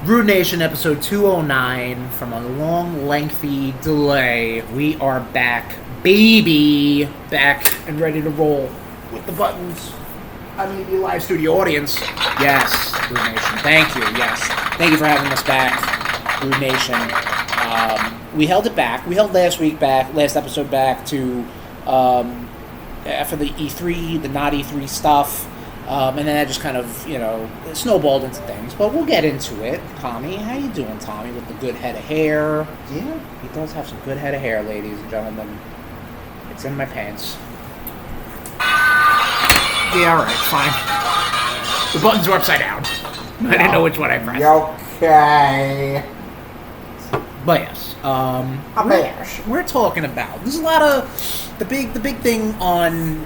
RudeNation episode 209. From a long, lengthy delay, we are back, baby! Back and ready to roll with the buttons. I mean, the live studio audience. Yes, RudeNation. Thank you, yes. Thank you for having us back, RudeNation. We held it back. We held last episode back to after the E3, the not E3 stuff. And then that just kind of, snowballed into things. But we'll get into it. Tommy, how you doing, Tommy, with the good head of hair? Yeah, he does have some good head of hair, ladies and gentlemen. It's in my pants. Yeah, alright, fine. The buttons are upside down. I didn't know which one I pressed. Okay. But yes, we're talking about. There's a lot of the big thing on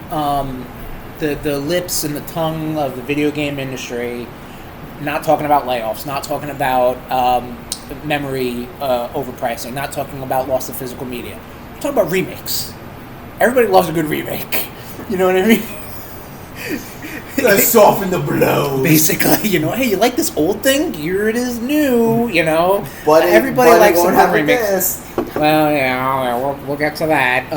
the lips and the tongue of the video game industry. Not talking about layoffs, not talking about memory overpricing, not talking about loss of physical media. We're talking about remakes. Everybody loves a good remake. You know what I mean? Let's soften the blow. Basically, hey, you like this old thing? Here it is new, But everybody likes some good remakes. Well, yeah, we'll get to that.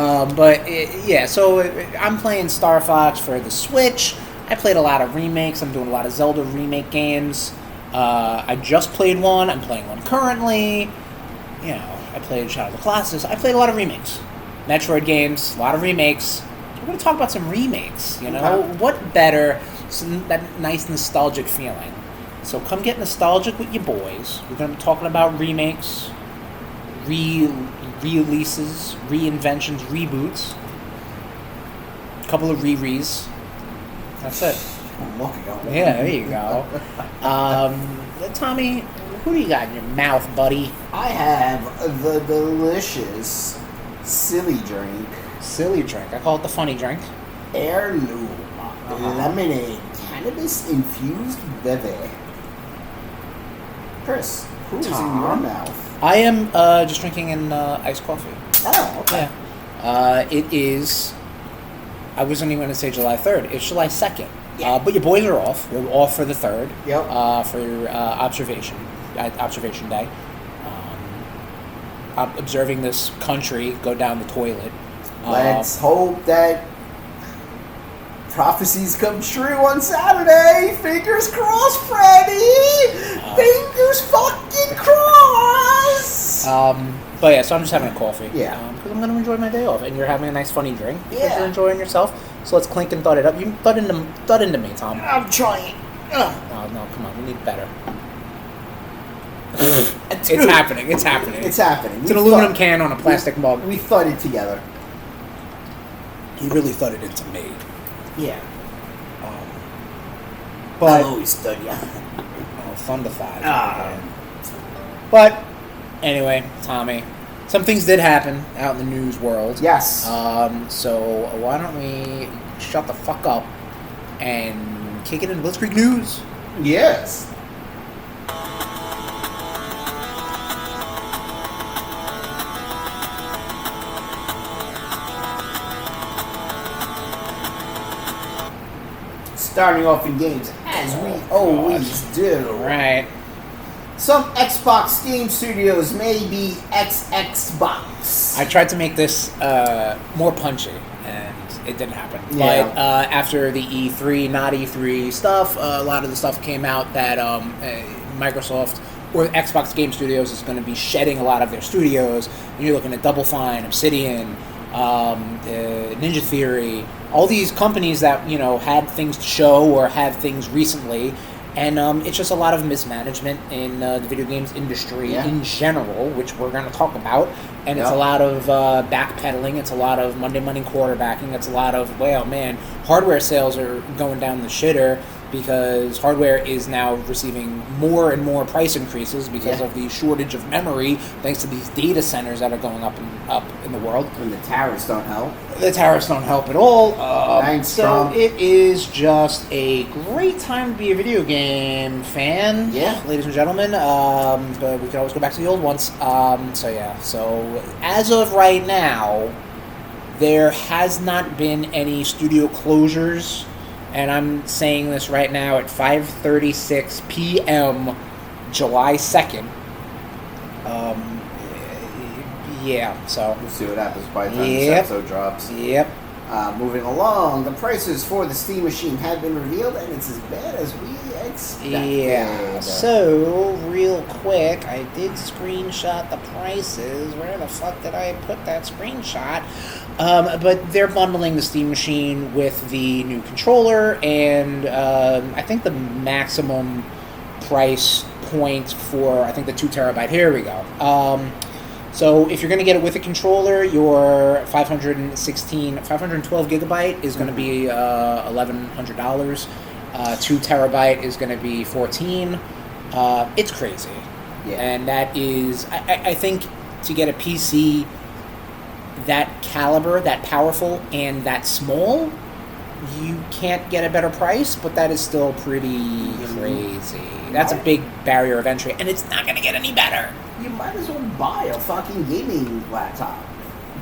So I'm playing Star Fox for the Switch. I played a lot of remakes. I'm doing a lot of Zelda remake games. I just played one. I'm playing one currently. I played Shadow of the Colossus. I played a lot of remakes. Metroid games, a lot of remakes. We're going to talk about some remakes, What better, that nice nostalgic feeling. So come get nostalgic with your boys. We're going to be talking about remakes, re-releases, reinventions, reboots. A couple of re-res. That's it. Yeah, there you go. Tommy, who do you got in your mouth, buddy? I have the delicious silly drink. Silly drink. I call it the funny drink. Heirloom lemonade cannabis infused bevy. Chris, who's in your mouth? I am just drinking an iced coffee. Oh, okay. Yeah. It is. I wasn't even going to say July 3rd. It's July 2nd. Yeah. But your boys are off. We're off for the 3rd. Yep. For observation day. I'm observing this country go down the toilet. Let's hope that prophecies come true on Saturday. Fingers crossed, Freddy. Fingers fucking crossed. But yeah, so I'm just having a coffee. Yeah. Because I'm going to enjoy my day off, and you're having a nice funny drink. Yeah. You're enjoying yourself. So let's clink and thud it up. You thud into me, Tom. I'm trying. Oh, no, come on. We need better. It's happening. It's happening. It's happening. It's an aluminum can on a plastic mug. We thudded together. He really thudded into me. Yeah. But I'll always thud ya. Oh, fun to thud. But anyway, Tommy, some things did happen out in the news world. Yes. So why don't we shut the fuck up and kick it into Blitzkrieg News? Yes. Starting off in games, as we always do. Right. Some Xbox game studios may be Xbox. I tried to make this more punchy, and it didn't happen. Yeah. But after the E3, not E3 stuff, a lot of the stuff came out that Microsoft or Xbox Game Studios is going to be shedding a lot of their studios. And you're looking at Double Fine, Obsidian, Ninja Theory, all these companies that had things to show or had things recently, and it's just a lot of mismanagement in the video games industry in general, which we're going to talk about. And it's a lot of backpedaling. It's a lot of Monday morning quarterbacking. It's a lot of hardware sales are going down the shitter because hardware is now receiving more and more price increases because of the shortage of memory, thanks to these data centers that are going up in the world. And the tariffs don't help. The tariffs don't help at all. Thanks, so Trump. it is just a great time to be a video game fan. Yeah. Ladies and gentlemen. But we can always go back to the old ones. So as of right now, there has not been any studio closures. And I'm saying this right now at 5:36 p.m. July 2nd. Yeah, so. We'll see what happens by the time this episode drops. Yep. Moving along, the prices for the Steam Machine have been revealed, and it's as bad as we expected. Yeah. So, real quick, I did screenshot the prices. Where the fuck did I put that screenshot? But they're bundling the Steam Machine with the new controller, and I think the maximum price point for, I think, the 2 terabyte. Here we go. So if you're going to get it with a controller, your 512 gigabyte is going to be $1,100. 2 terabyte is going to be $14. It's crazy. Yeah. And that is, I think, to get a PC that caliber, that powerful, and that small, you can't get a better price, but that is still pretty crazy. That's a big barrier of entry, and it's not going to get any better. You might as well buy a fucking gaming laptop.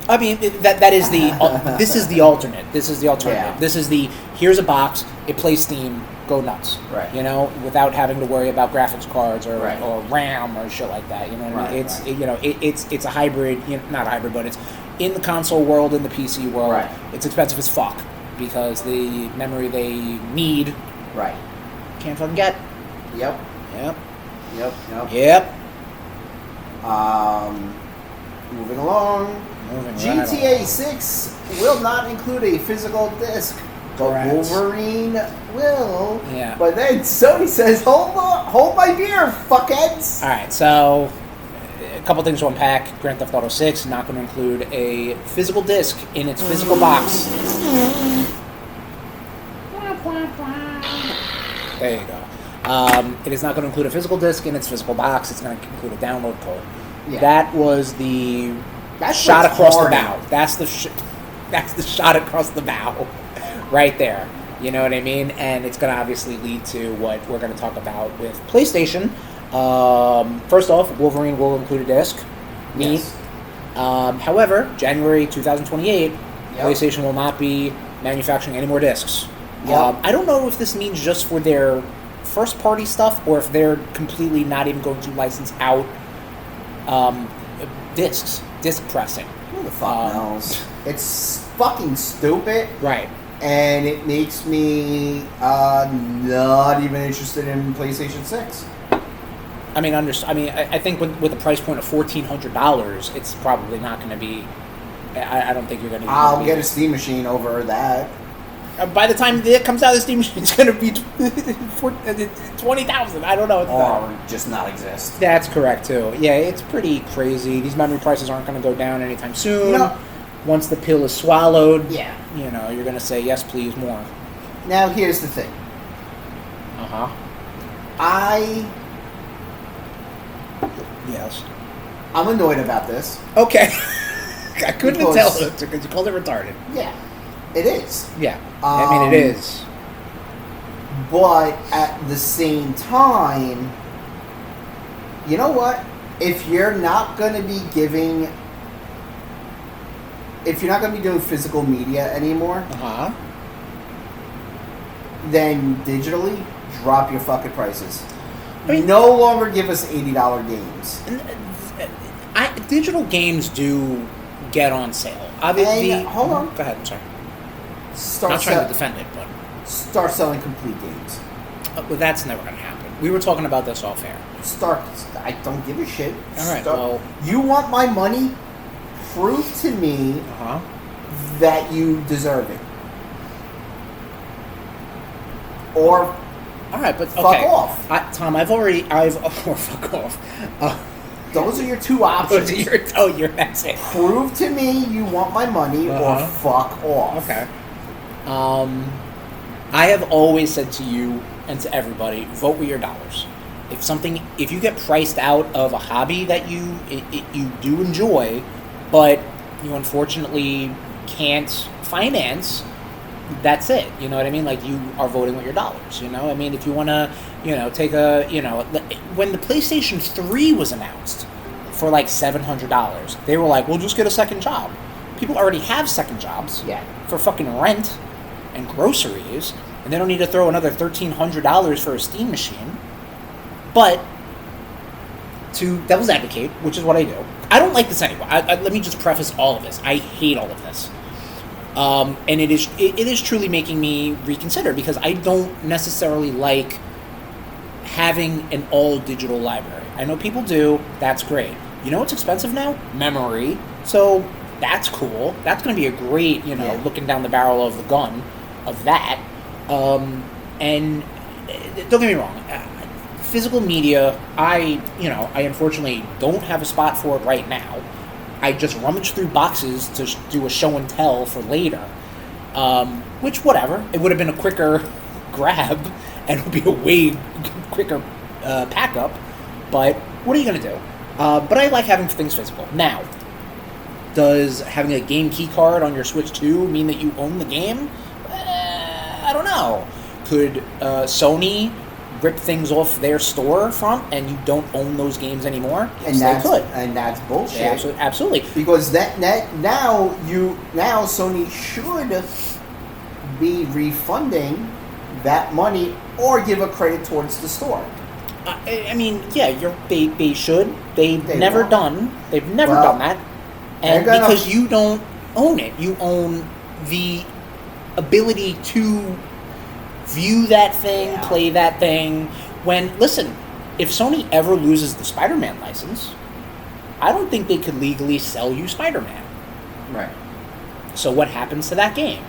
I mean, that is the this is the alternate. This is the alternative. Yeah. This is the, here's a box, it plays Steam, go nuts. Right. You know, without having to worry about graphics cards or Right. or RAM or shit like that. You know what I mean? Right, It's a hybrid, not a hybrid, but it's in the console world, in the PC world. Right. It's expensive as fuck because the memory they need Right. can't fucking get. Yep. Yep. Yep. Moving along. GTA 6 will not include a physical disc, but Correct. Wolverine will. Yeah. But then Sony says, hold my beer, fuckheads. All right, so a couple things to unpack. Grand Theft Auto 6 not going to include a physical disc in its physical box. There you go. It is not going to include a physical disc in its physical box. It's going to include a download code. Yeah. That was the That's shot what's across the hard. bow. That's the shot across the bow, right there. You know what I mean? And it's going to obviously lead to what we're going to talk about with PlayStation. First off, Wolverine will include a disc. Neat. Yes. However, January 2028, Yep. PlayStation will not be manufacturing any more discs. Yep. I don't know if this means just for their first-party stuff or if they're completely not even going to license out disc pressing. Who the fuck knows? It's fucking stupid. Right. And it makes me not even interested in PlayStation 6. I mean, I think with the price point of $1,400, it's probably not going to be. I don't think you're going to. I'll get a Steam Machine over that. By the time it comes out, the Steam Machine is going to be $20,000. I don't know. Or just not exist. That's correct too. Yeah, it's pretty crazy. These memory prices aren't going to go down anytime soon. No. Once the pill is swallowed, Yeah. you're going to say yes, please, more. Now here's the thing. Yes. I'm annoyed about this. Okay. I couldn't Because- tell it because you called it retarded. Yeah, it is. Yeah. I mean, it is. But at the same time, you know what? If you're not going to be doing physical media anymore, then digitally, drop your fucking prices. I mean, no longer give us $80 games. Digital games do get on sale. Obviously, hold on. Go ahead. I'm sorry. Start Not trying to defend it, but start selling complete games. well, that's never going to happen. We were talking about this off air. I don't give a shit. All right. Well, you want my money? Prove to me that you deserve it. Or all right, but fuck okay. off. Tom, or fuck off. Those are your two options. That's it. Prove to me you want my money or fuck off. Okay. I have always said to you and to everybody, vote with your dollars. If you get priced out of a hobby that you do enjoy, but you unfortunately can't finance, that's it. You know what I mean? Like, you are voting with your dollars, you know? I mean, if you want to, take when the PlayStation 3 was announced for like $700, they were like, we'll just get a second job. People already have second jobs for fucking rent and groceries, and they don't need to throw another $1,300 for a Steam machine. But to devil's advocate, which is what I do. I don't like this anyway. Let me just preface all of this. I hate all of this. And it is truly making me reconsider, because I don't necessarily like having an all-digital library. I know people do. That's great. You know what's expensive now? Memory. So that's cool. That's going to be a great, looking down the barrel of the gun of that. And don't get me wrong. Physical media, I unfortunately don't have a spot for it right now. I just rummage through boxes to do a show and tell for later. Which, whatever. It would have been a quicker grab, and it would be a way quicker pack up. But what are you going to do? But I like having things physical. Now, does having a game key card on your Switch 2 mean that you own the game? I don't know. Could Sony rip things off their storefront and you don't own those games anymore? Yes, they could. And that's bullshit. Yeah, absolutely. Because now Sony should be refunding that money or give a credit towards the store. I mean, yeah, they should. They've never done that. And because you don't own it, you own the ability to view that thing, play that thing. Listen, if Sony ever loses the Spider-Man license, I don't think they could legally sell you Spider-Man. Right. So what happens to that game?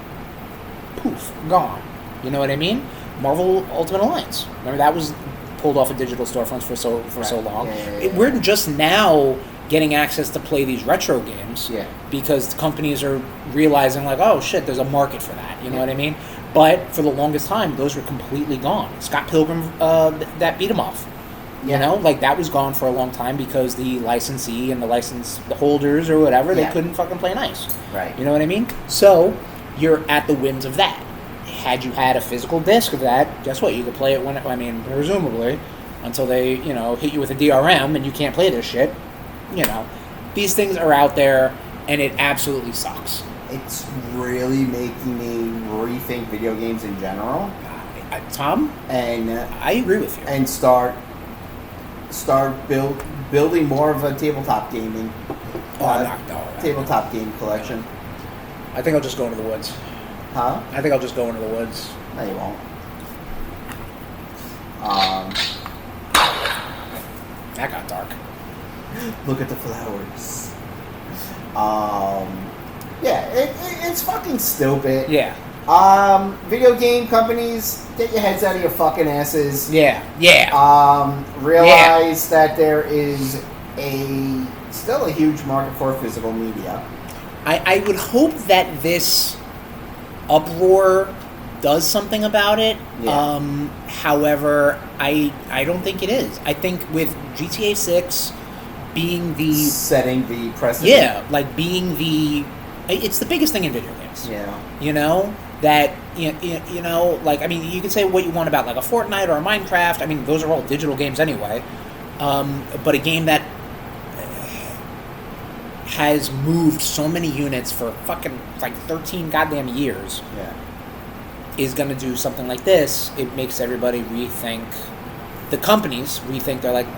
Poof, gone. You know what I mean? Marvel Ultimate Alliance. Remember, that was pulled off of digital storefronts for so long. Yeah. We're just now getting access to play these retro games because companies are realizing, like, oh shit, there's a market for that. You know what I mean? But for the longest time, those were completely gone. Scott Pilgrim, that beat 'em off. You know, like, that was gone for a long time because the licensee and the holders or whatever, they couldn't fucking play nice. Right. You know what I mean? So you're at the whims of that. Had you had a physical disc of that, guess what? You could play it presumably, until they, hit you with a DRM and you can't play this shit. These things are out there, and it absolutely sucks. It's really making me rethink video games in general. Tom? And I agree with you. And start building more of a tabletop gaming. Tabletop game collection. I think I'll just go into the woods. Huh? I think I'll just go into the woods. No, you won't. That got dark. Look at the flowers. It's fucking stupid. Yeah. Video game companies, get your heads out of your fucking asses. Yeah. Realize that there is still a huge market for physical media. I would hope that this uproar does something about it. Yeah. However, I don't think it is. I think with GTA 6 being setting the precedent. Yeah, like being it's the biggest thing in video games. Yeah. That like, I mean, you can say what you want about like a Fortnite or a Minecraft. I mean, those are all digital games anyway. But a game that has moved so many units for fucking like 13 goddamn years. Yeah. Is going to do something like this. It makes everybody rethink. The companies rethink. They're like,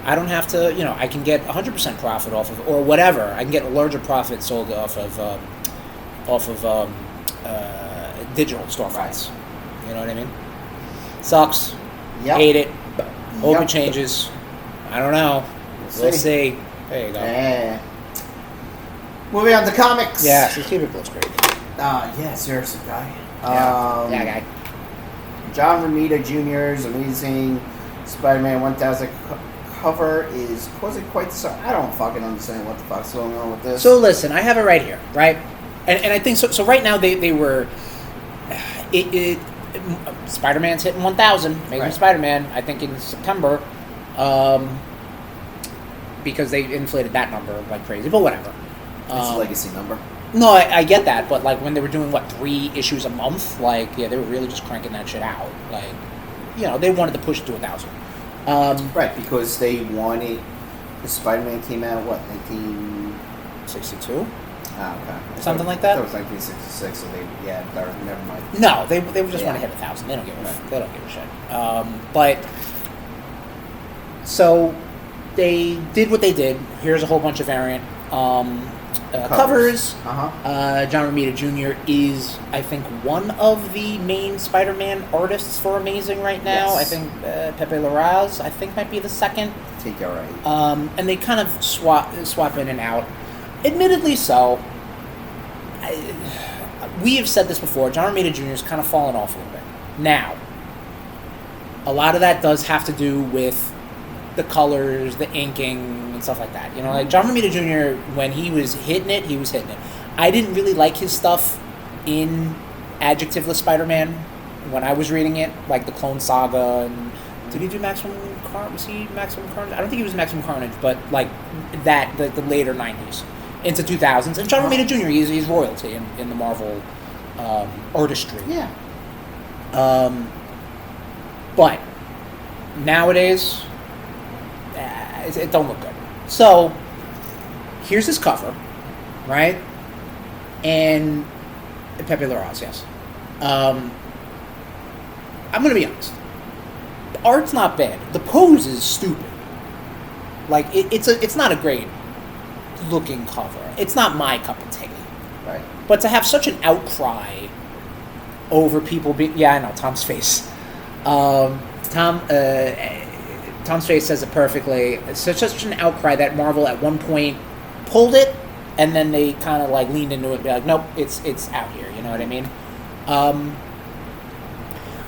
I don't have to, I can get 100% profit off of, or whatever. I can get a larger profit sold off of digital storefronts. You know what I mean? Sucks. Yep. Hate it. Hope it changes. I don't know. We'll see. There you go. Yeah. Moving on to comics. Yeah, so keep it Blitzkrieg. Seriously, guy. Guy. John Romita Jr.'s amazing Spider-Man 1000 cover is causing quite the... I don't fucking understand what the fuck's going on with this. So listen, I have it right here, right? And I think so. So right now they were... Spider-Man's hitting 1,000. Amazing Spider-Man, I think in September. Because they inflated that number like crazy, but whatever. It's a legacy number. No, I get that, but like when they were doing 3 issues a month, they were really just cranking that shit out. Like, they wanted to push it to 1,000. Right, because they wanted. The Spider-Man came out 1962. Oh, okay. Something like that. That was 1966. So never mind. No, they just want to hit 1,000. They don't give a shit. But so they did what they did. Here's a whole bunch of variant covers. John Romita Jr. is, I think, one of the main Spider-Man artists for Amazing right now. Yes. I think Pepe Larraz, I think, might be the second. I think you're right. And they kind of swap in and out. Admittedly so. We have said this before. John Romita Jr. has kind of fallen off a little bit. Now, a lot of that does have to do with the colors, the inking, and stuff like that. You know, like John Romita Jr., when he was hitting it, he was hitting it. I didn't really like his stuff in Adjectiveless Spider-Man when I was reading it, like the Clone Saga. And did he do Maximum Carnage? Was he Maximum Carnage? I don't think he was Maximum Carnage, but like that, the later 90s into 2000s. And John Romita Jr., he's royalty in the Marvel artistry. Yeah. But nowadays, it don't look good. So here's his cover, right? And Pepe Larraz, yes. I'm gonna be honest. The art's not bad. The pose is stupid. Like it's not a great looking cover. It's not my cup of tea. Right. But to have such an outcry over people being... Yeah, I know, Tom's face. Tom's face says it perfectly. It's such an outcry that Marvel at one point pulled it, and then they kind of like leaned into it and be like, nope, it's out here. You know what I mean? I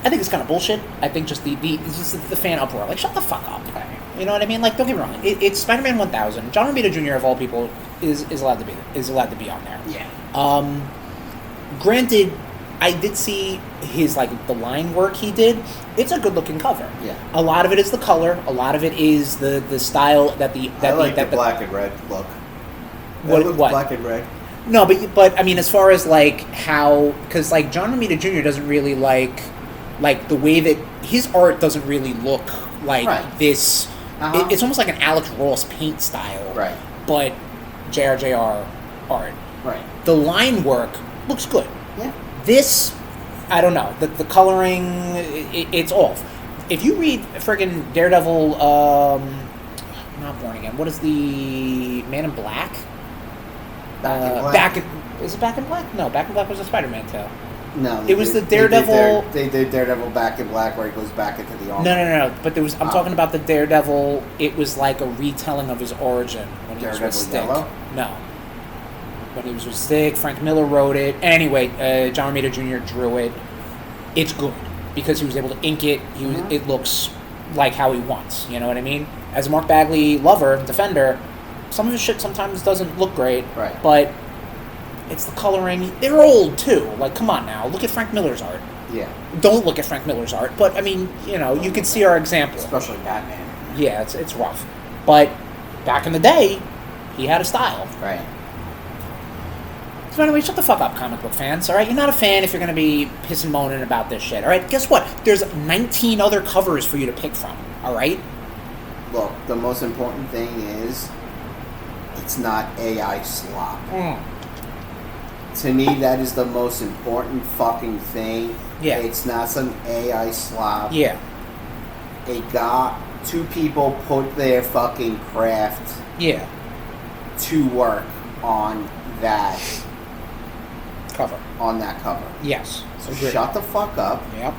think it's kind of bullshit. I think just the fan uproar. Like, shut the fuck up. You know what I mean? Like, don't get me wrong. It's Spider-Man 1000. John Romita Jr. of all people is allowed to be on there. Yeah. Granted, I did see his like the line work he did. It's a good looking cover. Yeah. A lot of it is the color. A lot of it is the style that the black and red look. What? Black and red. No, but I mean, as far as like how, because like John Romita Jr. doesn't really like the way that his art doesn't really look like this. It's almost like an Alex Ross paint style. Right. But JRJR art. Right. The line work looks good. Yeah. This, I don't know. The coloring, it's off. If you read friggin' Daredevil, not Born Again. What is the Man in Black? Back in Black. Is it Back in Black? No, Back in Black was a Spider-Man tale. No, it was the Daredevil. They did Daredevil Back in Black, where he goes back into the armor. No. But there was. I'm talking about the Daredevil. It was like a retelling of his origin when he was with Stick. Yellow? No. When he was with Stick, Frank Miller wrote it. Anyway, John Romita Jr. drew it. It's good because he was able to ink it. It looks like how he wants. You know what I mean? As a Mark Bagley lover, defender, some of his shit sometimes doesn't look great. Right. But it's the coloring. They're old too. Like, come on now. Look at Frank Miller's art. Yeah. Don't look at Frank Miller's art. But I mean, you can see our example. Especially Batman. Yeah, it's rough. But back in the day, he had a style. Right. So anyway, shut the fuck up, comic book fans, alright? You're not a fan if you're going to be pissing moaning about this shit, alright? Guess what? There's 19 other covers for you to pick from, alright? Look, the most important thing is it's not AI slop. To me, that is the most important fucking thing. Yeah. It's not some AI slop. Yeah. Two people put their fucking craft to work on that cover. Yes. So shut the fuck up. Yep.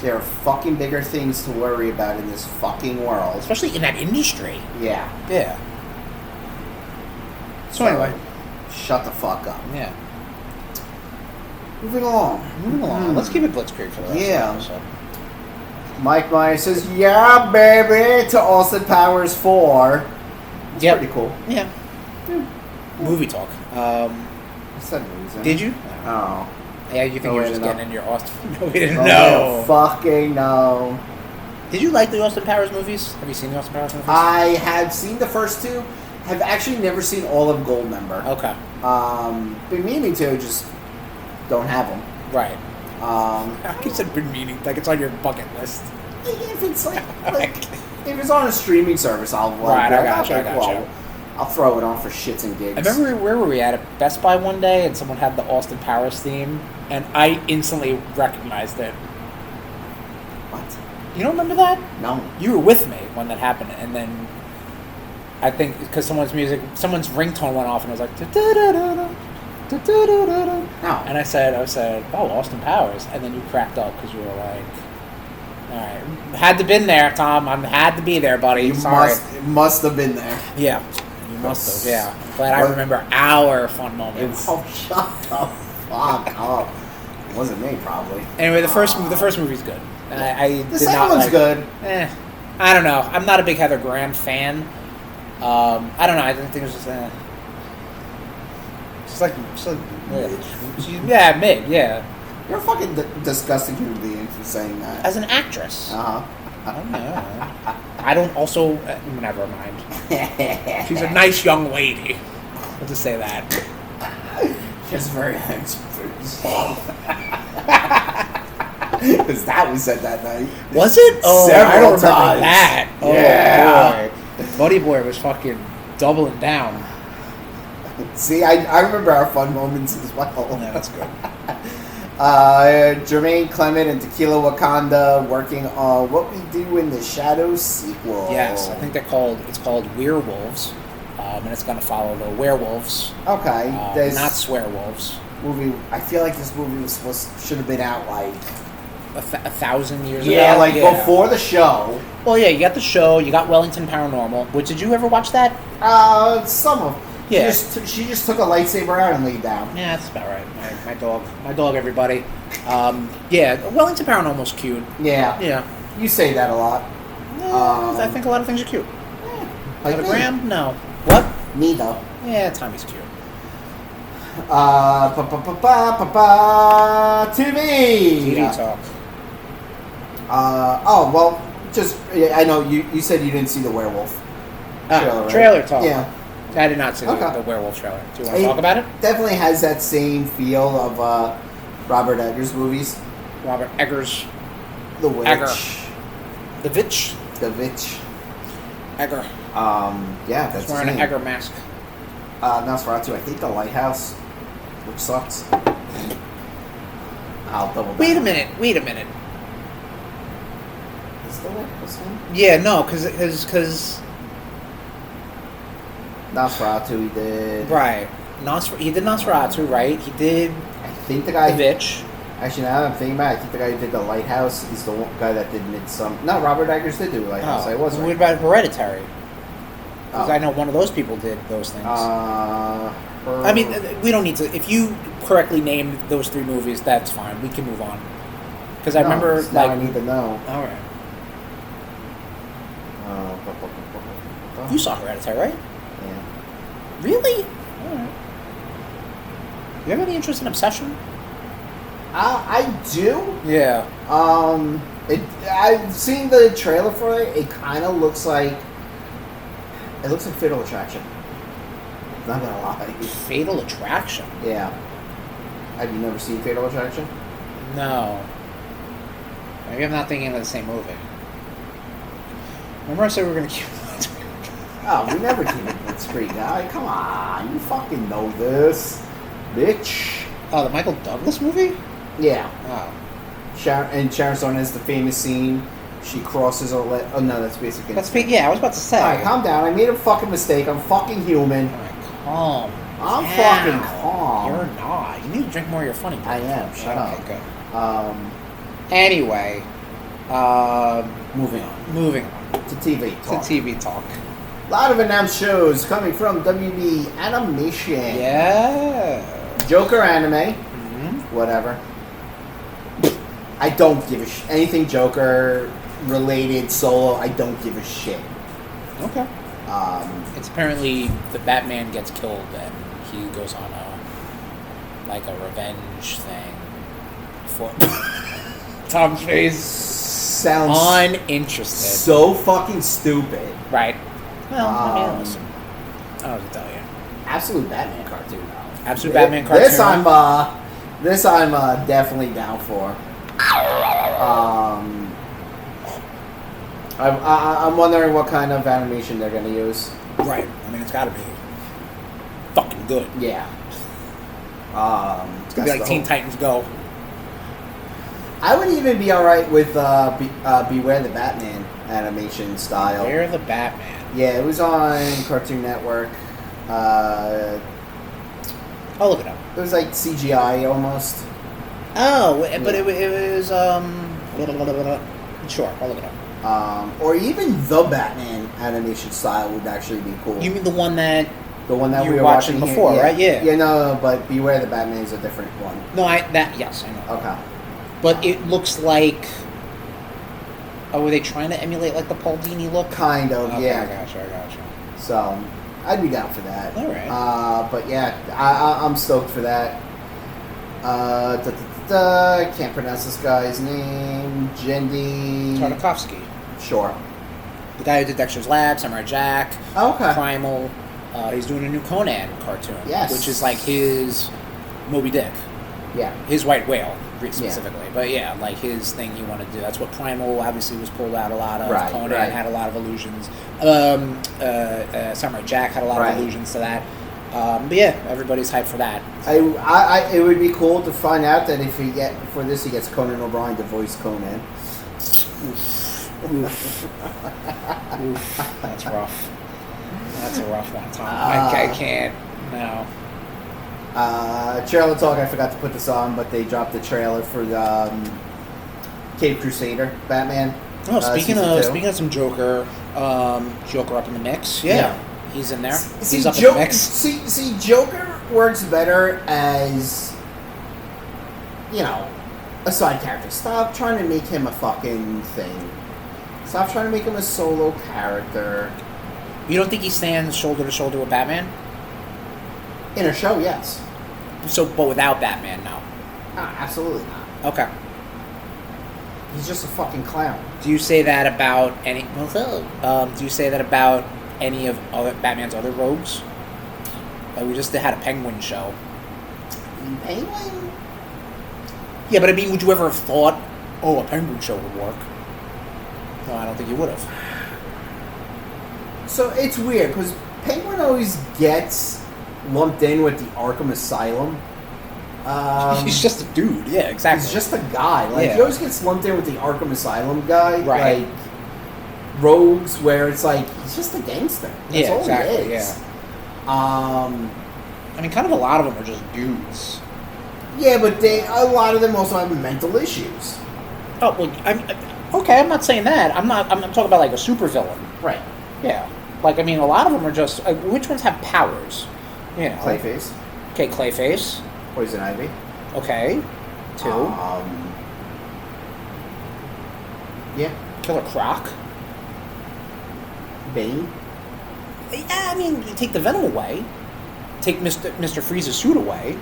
There are fucking bigger things to worry about in this fucking world. Especially in that industry. Yeah. Yeah. So anyway. Shut the fuck up. Yeah. Moving along. Let's keep it blitzkrieg for the rest of the episode. Mike Myers says, yeah, baby, to Austin Powers 4. That's pretty cool. Yeah. Movie talk. I said movies. Did you? Oh. Yeah, you think you were just getting into your Austin... No, we didn't know. know. Fucking no. Did you like the Austin Powers movies? Have you seen the Austin Powers movies? I have seen the first two. Have actually never seen all of Goldmember. Okay. Been meaning to, just don't have them. Right. I said been meaning, like it's on your bucket list. If it's like if it's on a streaming service, I'll I got you. I'll throw it on for shits and gigs. I remember, where were we at Best Buy one day, and someone had the Austin Powers theme, and I instantly recognized it. What? You don't remember that? No. You were with me when that happened, and then I think because someone's ringtone went off and it was like, "Da-da-da-da-da, da-da-da-da-da." No. And I said, oh, Austin Powers. And then you cracked up because you were like, all right. Had to been there, Tom. I had to be there, buddy. You Sorry. must have been there. Yeah. You must have, yeah. I'm glad I remember our fun moments. Oh, shut the fuck up. It wasn't me, probably. Anyway, the first movie's good. The second one's good. I don't know. I'm not a big Heather Graham fan. I don't know. I think it was just mid. Yeah. You're a fucking disgusting human being for saying that. As an actress. Uh-huh. I don't know. I don't also... never mind. She's a nice young lady. I'll just say that. She's very handsome for herself. Because that was said that night. Was it? Oh, Several I don't remember times. that. Oh, Yeah. boy. Buddy Boy was fucking doubling down. See, I remember our fun moments as well. Yeah, that's good. Jermaine Clement and Tequila Wakanda working on What We Do in the Shadows sequel. Yes, I think it's called Werewolves, and it's going to follow the werewolves. Okay, not swearwolves. Movie. I feel like this movie should have been out like 1,000 years yeah, ago. like before the show. Well, yeah, you got the show, you got Wellington Paranormal. Which did you ever watch that? Some of. Yeah. She just took a lightsaber out and laid down. Yeah, that's about right. My dog, everybody. Yeah, Wellington Paranormal's cute. Yeah. Yeah. You say that a lot. I think a lot of things are cute. Like Heather Graham? No. What? Neither. Yeah, Tommy's cute. TV talk. I know you said you didn't see the werewolf trailer talk. Yeah. I did not see the werewolf trailer. Do you want to talk about it? Definitely has that same feel of Robert Eggers movies. Robert Eggers. The Witch. Egger. The Witch. The Witch. Egger. Yeah, that's He's wearing an Egger mask. Nosferatu, I think The Lighthouse, which sucks. I'll double down. Wait a minute. Is The Lighthouse him? Yeah, no, because Nosferatu, he did. right, he did Nosferatu, right? He did. I think the guy. The Witch. Actually, now that I'm thinking about it, I think the guy who did The Lighthouse is the guy that did Midsummer. No, Robert Eggers did do The Lighthouse. I was right. What about Hereditary? Because Oh. I know one of those people did those things. I I mean, we don't need to. If you correctly named those three movies, that's fine. We can move on. Because I remember, now I need to know. All right. You saw Hereditary, right? Yeah. Really? All right. You have any interest in Obsession? I do. Yeah. I've seen the trailer for it. It kind of looks like. It looks like Fatal Attraction. Not gonna lie. Fatal Attraction? Yeah. Have you never seen Fatal Attraction? No. Maybe I'm not thinking of the same movie. Remember I said we were going to keep... Oh, we never keep it that straight, guy. Come on, you fucking know this, bitch. Oh, the Michael Douglas movie? Yeah. Oh. Sharon Stone has the famous scene. She crosses her leg. Oh no, that's basically. Yeah, I was about to say. Alright, calm down. I made a fucking mistake. I'm fucking human. Alright, calm. I'm down. fucking calm. You're not. You need to drink more of your funny drink. I am. Shut up. Okay, good. Anyway, moving on to TV talk. A lot of announced shows coming from WB Animation. Yeah. Joker anime. Mm-hmm. Whatever. I don't give a anything Joker related solo. I don't give a shit. Okay. It's apparently the Batman gets killed and he goes on a revenge thing for Tom's face. Sounds uninterested. So fucking stupid. Right. Well, I mean, listen. I don't know what to tell you. Absolute Batman cartoon though. Absolute Batman cartoon. This I'm definitely down for. I'm wondering what kind of animation they're gonna use. Right. I mean, it's got to be fucking good. Yeah. It's gonna be like Teen Titans Go. I would even be alright with Beware the Batman animation style. Beware the Batman. Yeah, it was on Cartoon Network. I'll look it up. It was like CGI almost. Oh, but it was Sure, I'll look it up. Or even the Batman animation style would actually be cool. You mean the one that we were watching before, here? right? Yeah. Yeah, no, but Beware the Batman is a different one. No, yes, I know. Okay. But it looks like. Oh, were they trying to emulate like the Paul Dini look? Kind of, okay, yeah. I gotcha. So, I'd be down for that. All right. But yeah, I'm stoked for that. Can't pronounce this guy's name. Jendi Tartakovsky. Sure. The guy who did Dexter's Lab, Samurai Jack, Okay. Primal. He's doing a new Conan cartoon. Yes. Which is like his Moby Dick. Yeah. His White Whale, specifically. Yeah. But yeah, like his thing he wanted to do. That's what Primal obviously was pulled out a lot of. Right, Conan had a lot of allusions. Samurai Jack had a lot of allusions to that. But yeah, everybody's hyped for that. It would be cool to find out that if he gets Conan O'Brien to voice Conan. Oof. That's rough. That's a rough one, Tom. I can't. No. Trailer talk. I forgot to put this on, but they dropped the trailer for the Cape Crusader Batman. Oh, speaking of some Joker, Joker up in the mix. Yeah. He's in there. He's up in the mix. See, Joker works better as, a side character. Stop trying to make him a fucking thing. Stop trying to make him a solo character. You don't think he stands shoulder to shoulder with Batman? In a show, yes. But without Batman, no. Absolutely not. Okay. He's just a fucking clown. Do you say that about any? Do you say that about any of Batman's other rogues? We just had a Penguin show. Penguin? Yeah, but I mean, would you ever have thought, a Penguin show would work? No, I don't think you would have. So it's weird because Penguin always gets lumped in with the Arkham Asylum. He's just a dude. Yeah, exactly. He's just a guy. He always gets lumped in with the Arkham Asylum guy. Right. Like rogues, where it's like he's just a gangster. That's all exactly. he is. Yeah. I mean, kind of a lot of them are just dudes. Yeah, but a lot of them also have mental issues. Oh well, okay. I'm not saying that. I'm talking about like a supervillain. Right. Yeah. Like, I mean, a lot of them are just... which ones have powers? Clayface. Okay, Clayface. Poison Ivy. Okay. 2. Yeah. Killer Croc. Bane. Yeah, I mean, you take the Venom away. Take Mr. Freeze's suit away.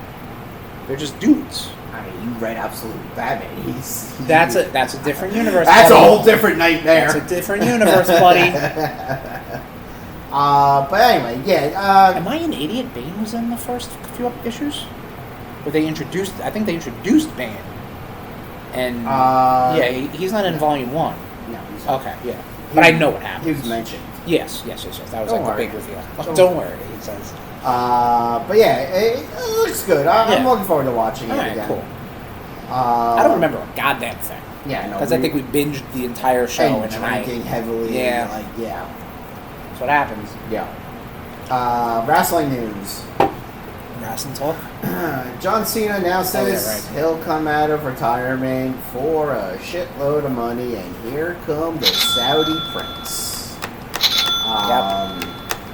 They're just dudes. I mean, you read Absolute Batman. That's a different universe. That's buddy. A whole different nightmare. That's a different universe, buddy. But anyway, yeah. Am I an idiot? Bane was in the first few issues? Where they introduced... I think they introduced Bane. And... he's not in Volume 1. No, he's not. Okay, yeah. But I know what happened. He was mentioned. Yes. That was the big reveal. Don't worry, he says. But yeah, it looks good. I'm looking forward to watching it again. Cool. I don't remember a goddamn thing. Yeah, no. Because I think we binged the entire show and in a night. Drinking heavily. Yeah. That's what happens. Yeah. Wrestling news. Wrestling talk? John Cena now says he'll come out of retirement for a shitload of money, and here come the Saudi prince.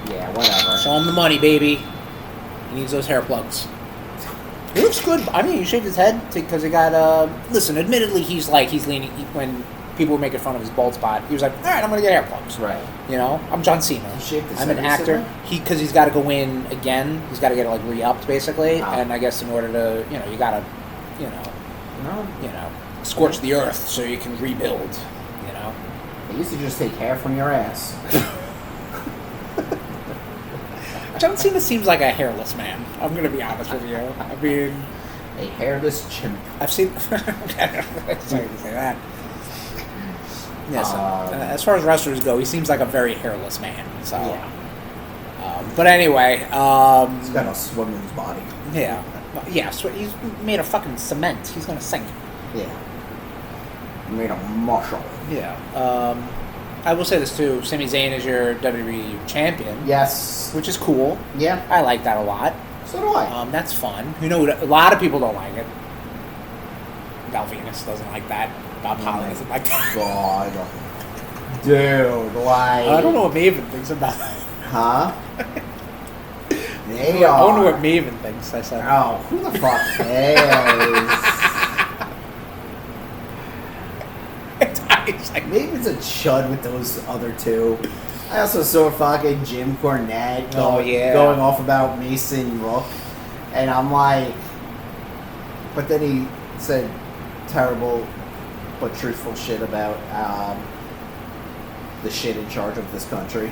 Yeah, whatever. Show him the money, baby. He needs those hair plugs. He looks good. I mean, he shaved his head because he got, listen, admittedly, he's leaning, when people were making fun of his bald spot, he was like, all right, I'm going to get hair plugs. Right. I'm John Cena. He shaved his I'm head an actor. recently? Because he's got to go in again. He's got to get it, re-upped, basically. Oh. And I guess in order to, you got to, scorch the earth so you can rebuild, They used to just take hair from your ass. John Cena seems like a hairless man. I'm going to be honest with you. I mean... A hairless chimp. I've seen... Sorry to say that. Yes, as far as wrestlers go, he seems like a very hairless man. So, yeah. But anyway... he's got a swimmer's body. Yeah. Yeah, so he's made of fucking cement. He's going to sink. Yeah. Made him muscle. Yeah. I will say this too. Sami Zayn is your WWE champion. Yes. Which is cool. Yeah. I like that a lot. So do I. That's fun. You know, a lot of people don't like it. Val Venus doesn't like that. Bob Holly doesn't like that. God. Dude, like... I don't know what Maven thinks about that. Huh? I don't know what Maven thinks, I said. Oh, who the fuck cares? Like, Maven's a chud with those other two. I also saw fucking Jim Cornette going off about Mason Rook. And I'm like... But then he said terrible but truthful shit about the shit in charge of this country.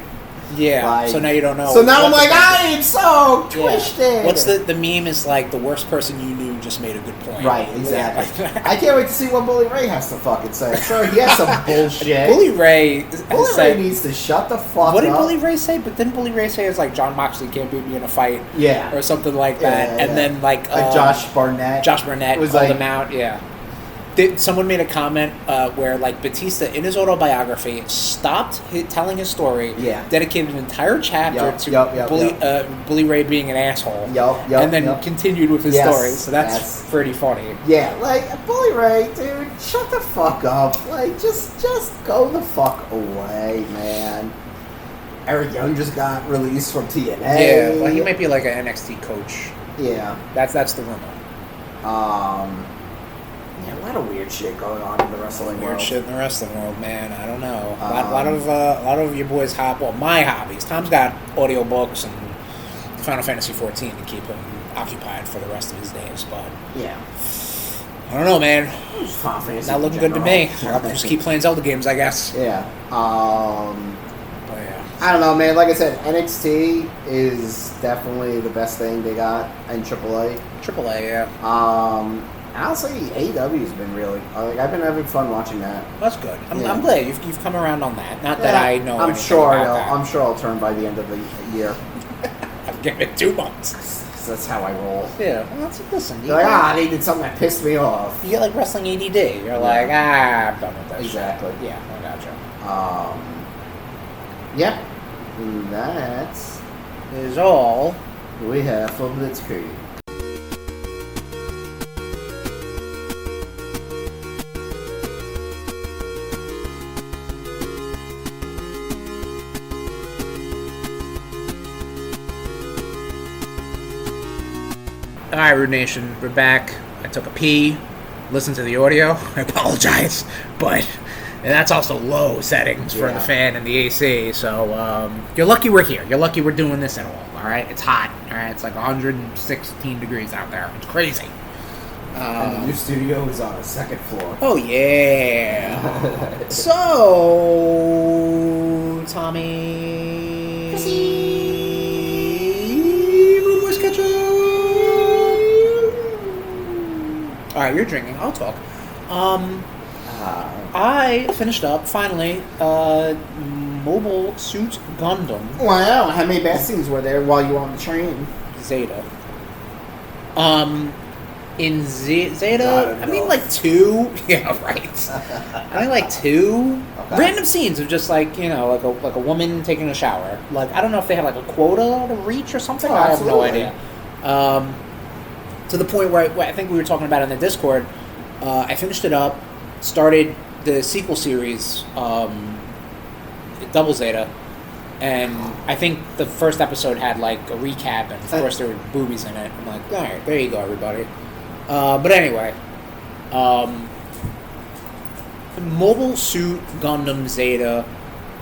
Yeah, like, so now you don't know. So now I'm like, I am so twisted. Yeah. What's the meme is like, the worst person you knew just made a good point. Right, exactly. I can't wait to see what Bully Ray has to fucking say. I'm sure he has some bullshit. Bully Ray needs to shut the fuck up. What did Bully Ray say? But didn't Bully Ray say it's like John Moxley can't beat me in a fight? Yeah. Or something like that. And then like Josh Barnett. Josh Barnett called him out, yeah. Someone made a comment where, like, Batista, in his autobiography, stopped telling his story, dedicated an entire chapter to Bully Ray being an asshole, and then continued with his story. So that's pretty funny. Yeah, like, Bully Ray, dude, shut the fuck up. Like, just go the fuck away, man. Eric Young just got released from TNA. Yeah, well, he might be like an NXT coach. Yeah. That's the rumor. Yeah, a lot of weird shit going on in the wrestling world. Weird shit in the wrestling world, man. I don't know. A lot of your boys' my hobbies. Tom's got audiobooks and Final Fantasy 14 to keep him occupied for the rest of his days, but yeah. I don't know, man. Final Fantasy not looking good to me. I'll just keep playing Zelda games, I guess. Yeah. But yeah. I don't know, man. Like I said, NXT is definitely the best thing they got in AAA. AAA, yeah. Honestly, AEW has been really... I've been having fun watching that. That's good. I'm glad you've come around on that. Not that I know I'm sure I'll turn by the end of the year. I've given it 2 months. That's how I roll. Yeah. Well, listen. You're like, I needed something that pissed me off. You get like wrestling ADD. You're like, I'm done with that. Exactly. Shit. Yeah, I gotcha. Yep. That is all we have for Blitzkrieg. Alright, RudeNation, we're back. I took a pee, listened to the audio. I apologize, but that's also low settings for the fan and the AC, so you're lucky we're here. You're lucky we're doing this at all, alright? It's hot, alright? It's like 116 degrees out there. It's crazy. And the new studio is on the second floor. Oh, yeah. So, Tommy... RudeBoyz catch up. Alright, you're drinking. I'll talk. I finished up, finally, Mobile Suit Gundam. Wow, how many bad scenes were there while you were on the train? Zeta. In Zeta, I mean, like 2. Yeah, right. I mean, like 2 random scenes of just like, like a woman taking a shower. Like, I don't know if they have like a quota to reach or something. I have no idea. To the point where I think we were talking about in the Discord, I finished it up, started the sequel series, Double Zeta, and I think the first episode had like a recap, and of course there were boobies in it. I'm like, all right, there you go, everybody. But anyway, Mobile Suit Gundam Zeta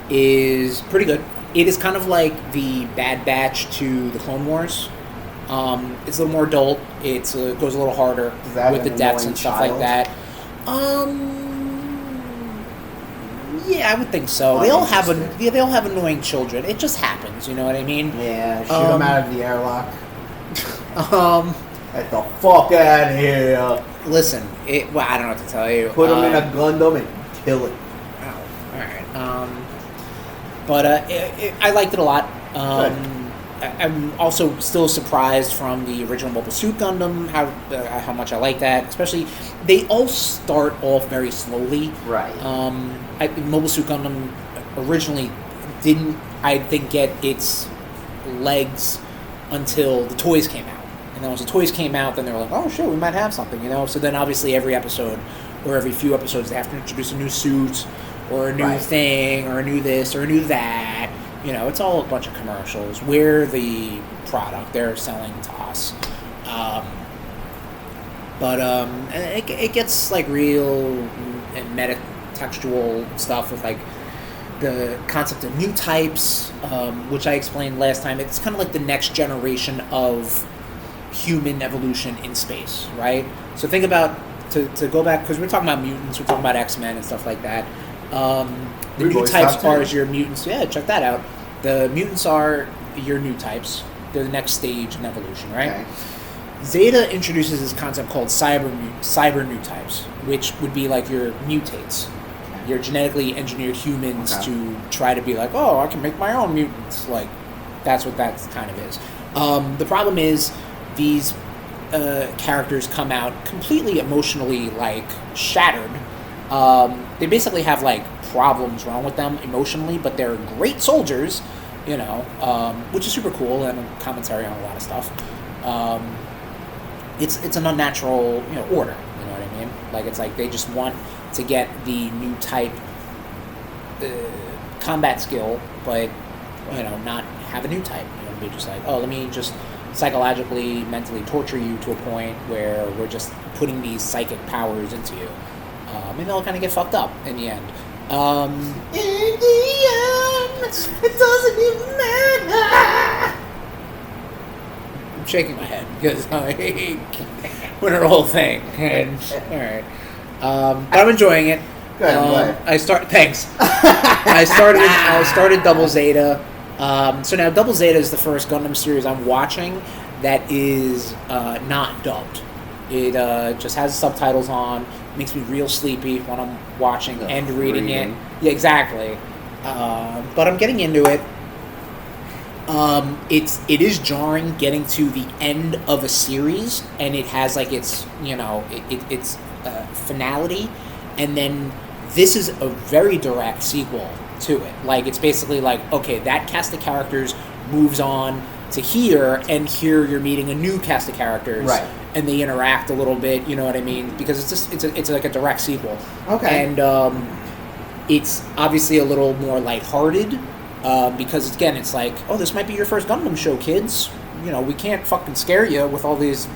is pretty good. It is kind of like the Bad Batch to the Clone Wars. It's a little more adult. It goes a little harder with the deaths and stuff like that. Yeah, I would think so. They all have annoying children. It just happens. You know what I mean? Yeah, shoot them out of the airlock. Get the fuck out of here. Listen, I don't know what to tell you. Put them in a Gundam and kill it. Oh, all right. But I liked it a lot. I'm also still surprised from the original Mobile Suit Gundam how much I like that. Especially, they all start off very slowly. Right. Mobile Suit Gundam originally didn't, I think, get its legs until the toys came out. And then once the toys came out, then they were like, oh shit, we might have something, you know? So then obviously every episode, or every few episodes, they have to introduce a new suit, or a new thing, or a new this, or a new that. You know, it's all a bunch of commercials. We're the product they're selling to us. It gets like real and meta-textual stuff with like the concept of new types, which I explained last time. It's kind of like the next generation of human evolution in space, right? So think about, to go back, because we're talking about mutants, we're talking about X-Men and stuff like that. The new types are your mutants. Yeah, check that out. The mutants are your new types. They're the next stage in evolution, right? Okay. Zeta introduces this concept called cyber new types, which would be like your mutates. Your genetically engineered humans to try to be like, oh, I can make my own mutants. Like, that's what that kind of is. The problem is these characters come out completely emotionally, like, shattered. They basically have, like, problems wrong with them emotionally, but they're great soldiers, you know, which is super cool, and a commentary on a lot of stuff. It's an unnatural, you know, order, you know what I mean? Like, it's like they just want to get the new type combat skill, but, you know, not have a new type. You know, be just like, oh, let me just psychologically, mentally torture you to a point where we're just putting these psychic powers into you. And they'll kind of get fucked up in the end. In the end, it doesn't even matter. I'm shaking my head because I went a whole thing. And, all right. But I'm enjoying it. Good. Thanks. I started Double Zeta. So now Double Zeta is the first Gundam series I'm watching that is not dubbed. It just has subtitles on. Makes me real sleepy when I'm watching and reading it. Yeah, exactly. But I'm getting into it. It is jarring getting to the end of a series, and it has like its, you know, its finality, and then this is a very direct sequel to it. Like, it's basically like, okay, that cast of characters moves on to here, and here you're meeting a new cast of characters, right? And they interact a little bit, you know what I mean? Because it's like a direct sequel. Okay. And it's obviously a little more lighthearted, because again, it's like, oh, this might be your first Gundam show, kids. You know, we can't fucking scare you with all these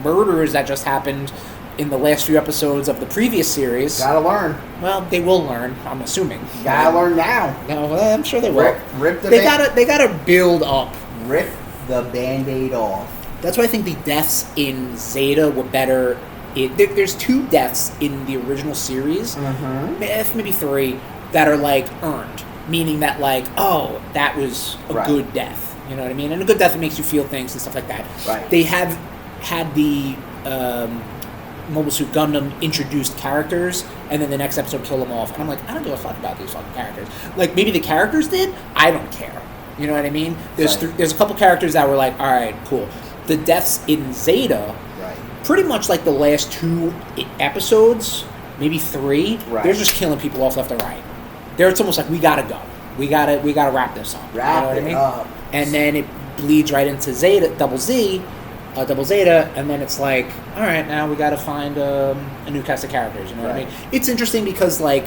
murders that just happened in the last few episodes of the previous series. Gotta learn. Well, they will learn, I'm assuming. Gotta learn now. No, well, I'm sure they will. They gotta build up. Rip the Band-Aid off. That's why I think the deaths in Zeta were better. There's 2 deaths in the original series, maybe 3, that are like earned, meaning that like, oh, that was a good death. You know what I mean? And a good death makes you feel things and stuff like that. Right. They have had the Mobile Suit Gundam introduced characters, and then the next episode kill them off. And I'm like, I don't give a fuck about these fucking characters. Like, maybe the characters did. I don't care. You know what I mean? There's a couple characters that were like, all right, cool. The deaths in Zeta, pretty much like the last 2 episodes, maybe 3, they're just killing people off left and right. It's almost like, we gotta go. We gotta wrap this up. Wrap it up. And then it bleeds right into Zeta, Double Zeta, and then it's like, all right, now we gotta find a new cast of characters. You know what I mean? It's interesting because like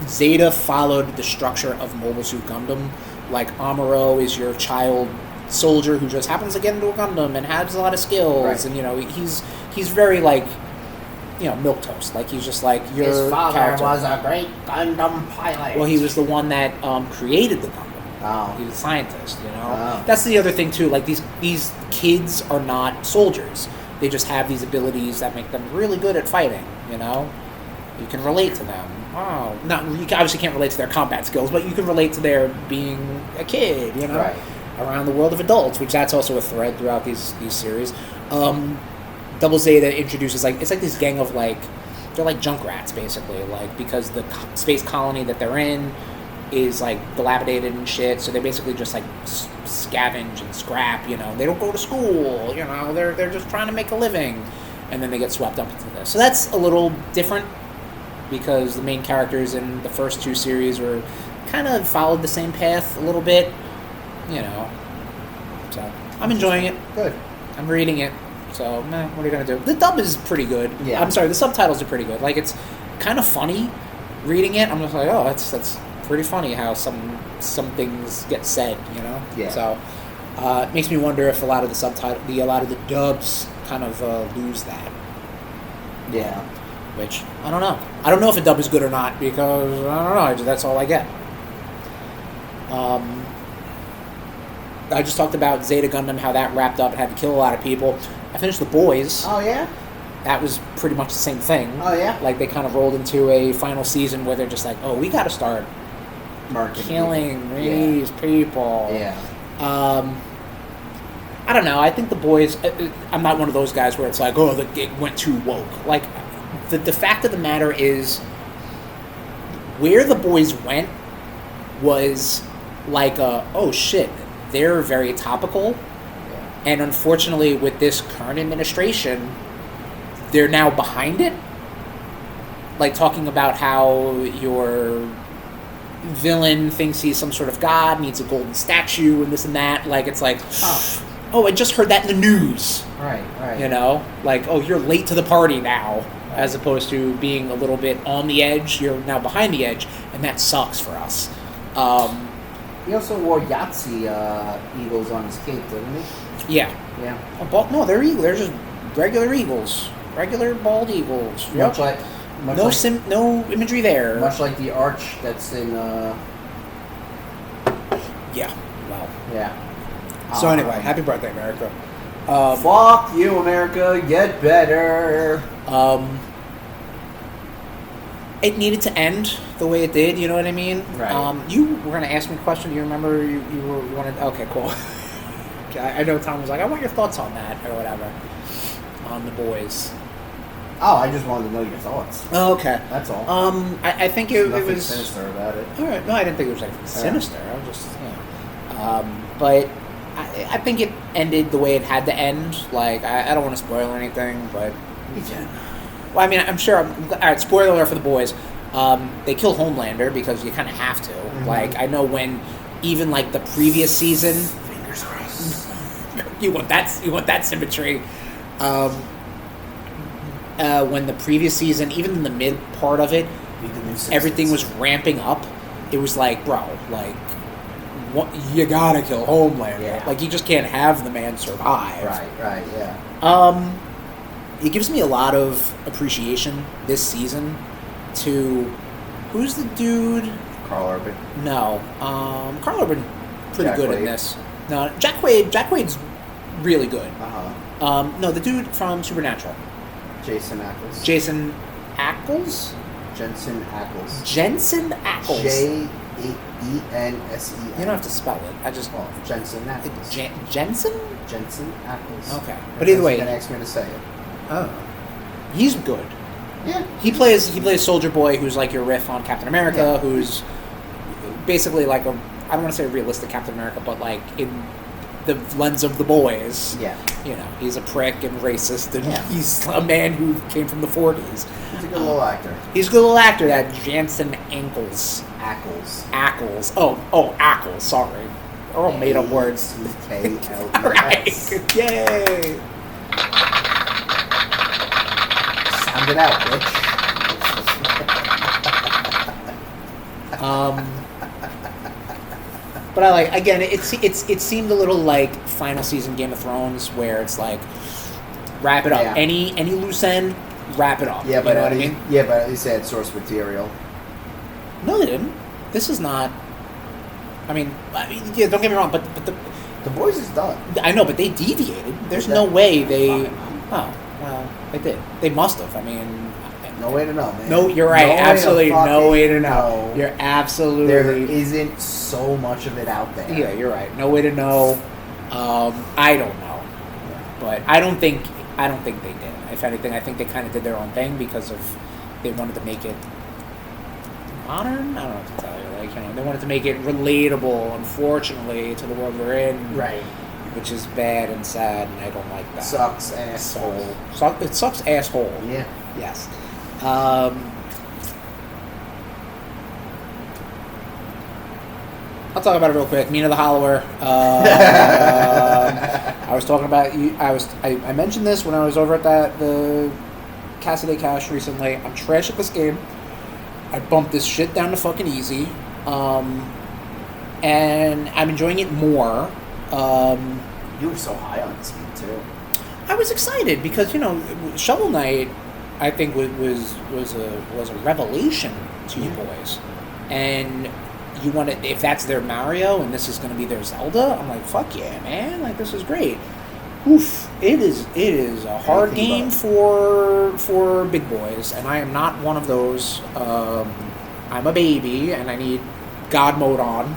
Zeta followed the structure of Mobile Suit Gundam. Like, Amuro is your child soldier who just happens to get into a Gundam and has a lot of skills, and you know, he's very like, you know, milquetoast. Like, he's just like your His father character. Was a great Gundam pilot. Well, he was the one that created the Gundam. Oh. He was a scientist, you know. Oh. That's the other thing too. Like, these kids are not soldiers. They just have these abilities that make them really good at fighting. You know, you can relate to them. Oh, you obviously can't relate to their combat skills, but you can relate to their being a kid, you know, around the world of adults, which that's also a thread throughout these series. Double Zeta introduces, like, it's like this gang of, like, they're like junk rats, basically, like, because the space colony that they're in is like dilapidated and shit. So they basically just like scavenge and scrap. You know, they don't go to school. You know, they're just trying to make a living, and then they get swept up into this. So that's a little different because the main characters in the first 2 series were kind of followed the same path a little bit. You know, so I'm enjoying it. Good. I'm reading it. So, what are you going to do? The dub is pretty good. Yeah. I'm sorry, the subtitles are pretty good. Like, it's kind of funny reading it. I'm just like, oh, that's pretty funny how some things get said, you know? Yeah. So, it makes me wonder if a lot of the dubs kind of lose that. Yeah. Which, I don't know. I don't know if a dub is good or not because, I don't know, that's all I get. I just talked about Zeta Gundam, how that wrapped up and had to kill a lot of people. I finished the Boyz. Oh, yeah? That was pretty much the same thing. Oh, yeah? Like, they kind of rolled into a final season where they're just like, oh, we got to start killing these people. Yeah. I don't know. I think the Boyz... I'm not one of those guys where it's like, oh, it went too woke. Like, the fact of the matter is, where the Boyz went was like, oh, shit, they're very topical. Yeah. And unfortunately, with this current administration, they're now behind it. Like, talking about how your villain thinks he's some sort of god, needs a golden statue, and this and that. Like, it's like, oh, I just heard that in the news. Right. You know? Like, oh, you're late to the party now. Right. As opposed to being a little bit on the edge, you're now behind the edge, and that sucks for us. He also wore Yahtzee eagles on his cape, didn't he? Yeah. Yeah. No, they're eagles. They're just regular eagles. Regular bald eagles. Much yep. like no imagery there. Much like the arch that's in. Yeah. Well. Yeah. So anyway, happy birthday, America. Fuck you, America. Get better. It needed to end the way it did. You know what I mean? Right. You were gonna ask me a question. Do you remember? You wanted? Okay, cool. Okay, I know Tom was like, I want your thoughts on that or whatever. On the Boyz. Oh, I just wanted to know your thoughts. Oh, okay. That's all. I think it was sinister about it. All right. No, I didn't think it was anything sinister. I was just, but I think it ended the way it had to end. Like, I don't want to spoil anything, but You can. well, I mean, I'm sure. All right. Spoiler alert for the Boyz. They kill Homelander because you kind of have to. Mm-hmm. Like, I know when even like the previous season. Fingers crossed. you want that symmetry. When the previous season, even in the mid part of it, everything was ramping up. It was like, bro, like, what, you gotta kill Homelander. Yeah. Like, you just can't have the man survive. Right, yeah. It gives me a lot of appreciation this season to, who's the dude? Carl Urban. No. Carl Urban, pretty Jack good Quaid. in this. No, Jack Quaid's really good. Uh-huh. No, the dude from Supernatural. Jason Ackles. Jensen Ackles? Jensen Ackles. Jensen Jensen. You don't have to spell it. I just... Well, Jensen Ackles. Jensen? Jensen Ackles. Okay. But either way... You're going to ask me to say it. Oh. He's good. Yeah. He plays Soldier Boy, who's like your riff on Captain America, who's basically like a... I don't want to say a realistic Captain America, but like in the lens of the boys. Yeah. You know, he's a prick and racist, and he's a man who came from the 40s. He's a good little actor. He's a good little actor, that Jensen Ackles. Ackles. Oh, Ackles, sorry. They're all made up words. K-L-E-S. Alright, yay! Sound it out, bitch. But I like, again, it seemed a little like final season Game of Thrones, where it's like, wrap it up. Yeah. Any loose end, wrap it up. Yeah, but you know what I mean? Yeah, but at least they had source material. No, they didn't. This is not. I mean, yeah, don't get me wrong, but The Boyz is done. I know, but they deviated. There's no way they. Oh, well, they did. They must have. I mean. No way to know, man. No, you're right. Absolutely no way to know. know. You're absolutely. There isn't so much of it out there. Yeah, you're right. No way to know. I don't know, but I don't think they did. If anything, I think they kind of did their own thing because of they wanted to make it modern. I don't know what to tell you. Like, you know, they wanted to make it relatable, unfortunately, to the world we're in. Right. Which is bad and sad, and I don't like that. Sucks, asshole. It sucks, asshole. Yeah. Yes. I'll talk about it real quick. Mina the Hollower. I was talking about you. I mentioned this when I was over at the Casa de Cash recently. I'm trash at this game. I bumped this shit down to fucking easy, and I'm enjoying it more. You were so high on this game too. I was excited because, you know, Shovel Knight, I think was a revelation to you boys, and you want to, if that's their Mario and this is going to be their Zelda, I'm like, fuck yeah, man! Like, this is great. Oof! It is a hard game for big boys, and I am not one of those. I'm a baby, and I need God mode on.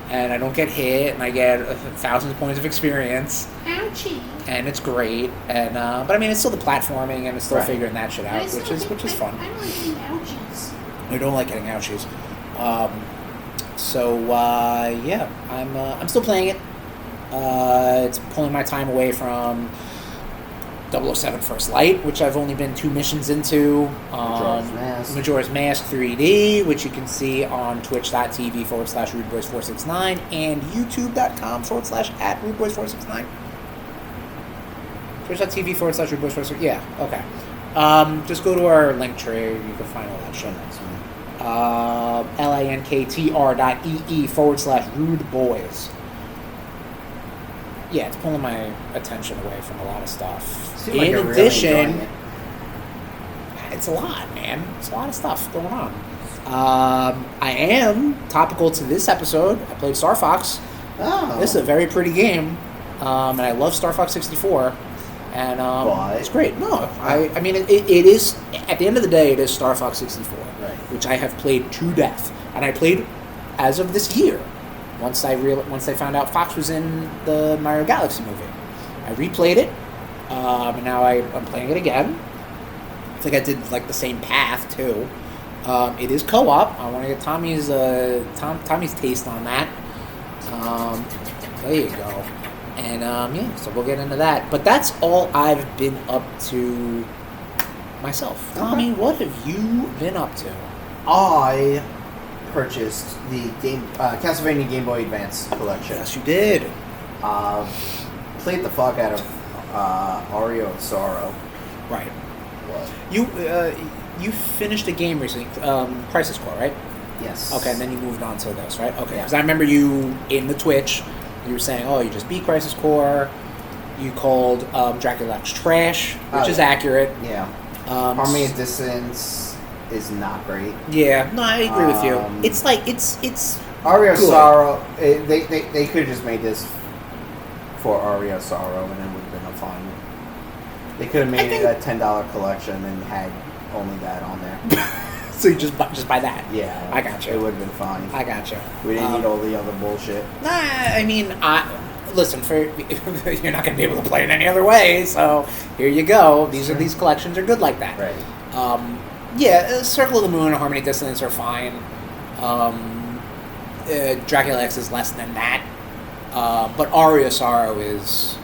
And I don't get hit, and I get thousands of points of experience. Ouchie. And it's great, and but I mean, it's still the platforming, and it's still figuring that shit out, which is fun. I don't like getting ouchies. I don't like getting ouchies. Yeah, I'm still playing it. It's pulling my time away from 007 First Light, which I've only been 2 missions into. Majora's Mask 3D, which you can see on twitch.tv/RudeBoyz469 and youtube.com/@RudeBoyz469. Twitch.tv/RudeBoyz469. Yeah, okay. Just go to our link tree. You can find all that shit. linktr.ee/RudeBoyz. Yeah, it's pulling my attention away from a lot of stuff. In addition, it's a lot, man. It's a lot of stuff going on. I am topical to this episode. I played Star Fox. Oh. This is a very pretty game, and I love Star Fox 64. And it's great. No, I mean it is, at the end of the day, it is Star Fox 64, right, which I have played to death, and I played as of this year. Once I found out Fox was in the Mario Galaxy movie, I replayed it, and now I'm playing it again. I think I did like the same path too. It is co-op. I want to get Tommy's taste on that. There you go. And yeah, so we'll get into that. But that's all I've been up to myself. Tommy, what have you been up to? I purchased the Castlevania Game Boy Advance collection. Yes, you did. Played the fuck out of Ario of Sorrow. Right. What? You finished a game recently, Crisis Core, right? Yes. Okay, and then you moved on to this, right? Okay, Yeah. because I remember you in the Twitch, you were saying, oh, you just beat Crisis Core. You called Dracula X trash, which is accurate. Yeah. Harmony of Distance is not great. Yeah, no, I agree with you. It's like, it's Ario Sorrow, they could have just made this for Ario Sorrow and it would have been a fun. They could have made it a $10 collection and had only that on there. So you just buy that? Yeah. I got you. It would have been fine. I got you. We didn't need all the other bullshit. Nah, I mean, listen, you're not going to be able to play it any other way, so here you go. These collections are good like that. Right. Yeah, Circle of the Moon and Harmony of Dissonance are fine. Dracula X is less than that. But Aria Sorrow is...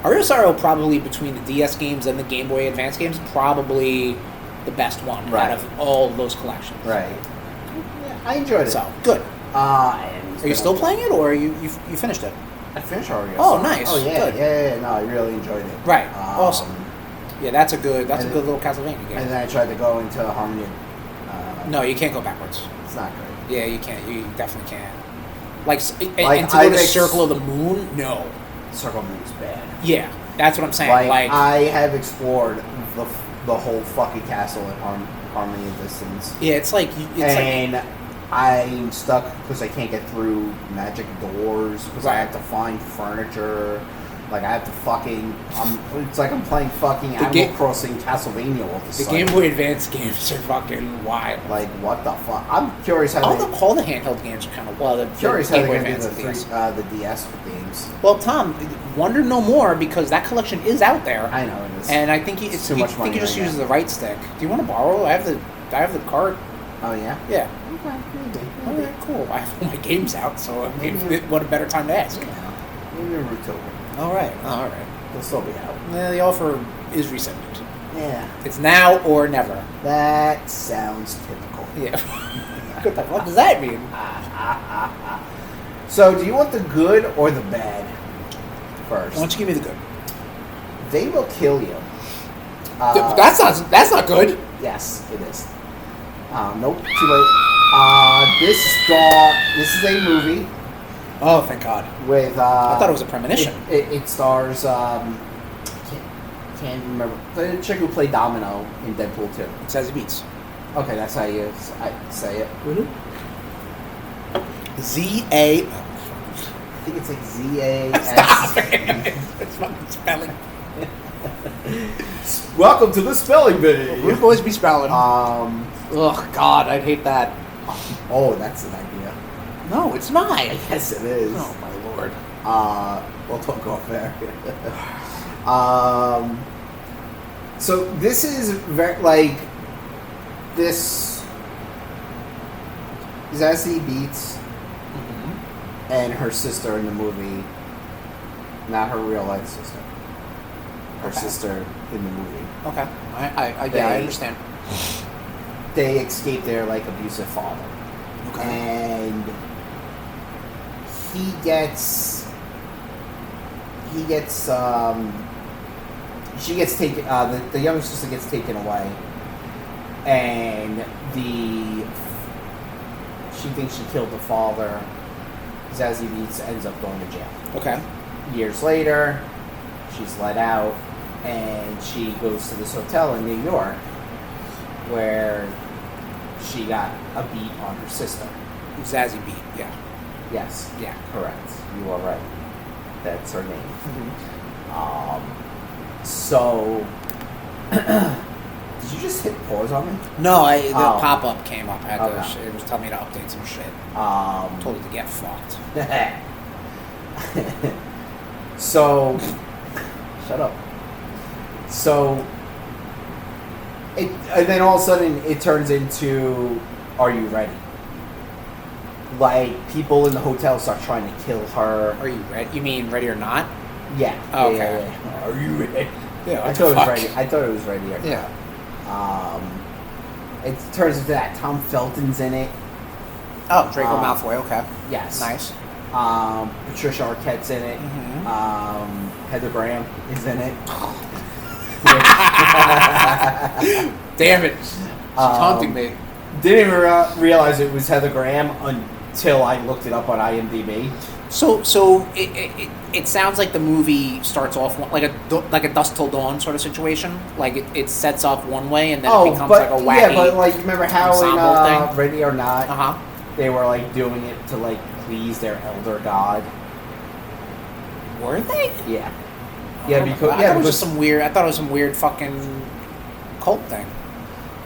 Aria Sorrow, probably between the DS games and the Game Boy Advance games, probably the best one out of all those collections. Right. Yeah, I enjoyed it. So, good. Are you still playing it, or you finished it? I finished Aria Oh, Sorrow. nice. Oh, yeah. Good. Yeah. No, I really enjoyed it. Right. Awesome. Yeah, that's a good little Castlevania game. And then I tried to go into Harmony. No, you can't go backwards. It's not great. Yeah, you can't. You definitely can't. And to go to Circle of the Moon, no. Circle of the Moon is bad. Yeah, that's what I'm saying. Like I have explored the whole fucking castle in Harmony of Distance. Yeah, it's I'm stuck because I can't get through magic doors because I have to find furniture. Like I have to fucking. It's like I'm playing fucking Animal Crossing Castlevania all of a sudden. The Game Boy Advance games are fucking wild. Like what the fuck? I'm curious how all the handheld games are kind of wild. Curious how they're going to do the DS games. Well, Tom, wonder no more because that collection is out there. I know it is, and I think it's too much money. I think you just use the right stick. Do you want to borrow? I have the cart. Oh yeah. Yeah. Okay, maybe. All right, cool. I have all my games out, so I mean, what a better time to ask. Yeah. Maybe in October. All right. They'll still be out. Yeah, the offer is rescinded. Yeah. It's now or never. That sounds typical. Yeah. What the fuck does that mean? So, do you want the good or the bad first? Why don't you give me the good? They will kill you. That's not good. Yes, it is. Nope, too late. This is a movie. Oh, thank God. With I thought it was a premonition. It stars can't remember the chick who played Domino in Deadpool 2. Zazie Beetz. Okay, that's how you say it. Mm-hmm. Z-A. I think it's like Z-A-S. Stop it. It's fucking spelling. Welcome to the spelling bee. RudeBoyz be spelling. Oh God, I'd hate that. Oh, that's an idea. No, it's not. Yes, it is. Oh my Lord. We'll talk off there. So this is very like this. Zazie Beetz and her sister in the movie, not her real life sister. Her sister in the movie. Okay, I understand. They escape their like abusive father, okay, and she gets taken. The younger sister gets taken away, and she thinks she killed the father. Zazie Beetz ends up going to jail. Okay. Years later, she's let out, and she goes to this hotel in New York where she got a beat on her sister. Zazie Beetz, yeah. Yes. Yeah. Correct. You are right. That's her name. Mm-hmm. So, did you just hit pause on me? No, the pop-up came up. I had Okay. it was telling me to update some shit. Told it to get fucked. So, shut up. So, and then all of a sudden it turns into, are you ready? Like, people in the hotel start trying to kill her. Are you ready? You mean Ready or Not? Yeah. Oh, okay. Yeah. Are you ready? Yeah, I thought it was ready. I thought it was ready. Yeah. It turns into that. Tom Felton's in it. Oh, Draco Malfoy. Okay. Yes. Nice. Patricia Arquette's in it. Mm-hmm. Heather Graham is in it. Damn it! She's taunting me. Didn't even realize it was Heather Graham until I looked it up on IMDb. So it sounds like the movie starts off like a Dusk Till Dawn sort of situation. Like it sets off one way and then it becomes like a wacky. Yeah, but like remember how in thing? Ready or Not, they were like doing it to like please their elder god. Were they? Yeah. Yeah, because I thought it was some weird fucking cult thing.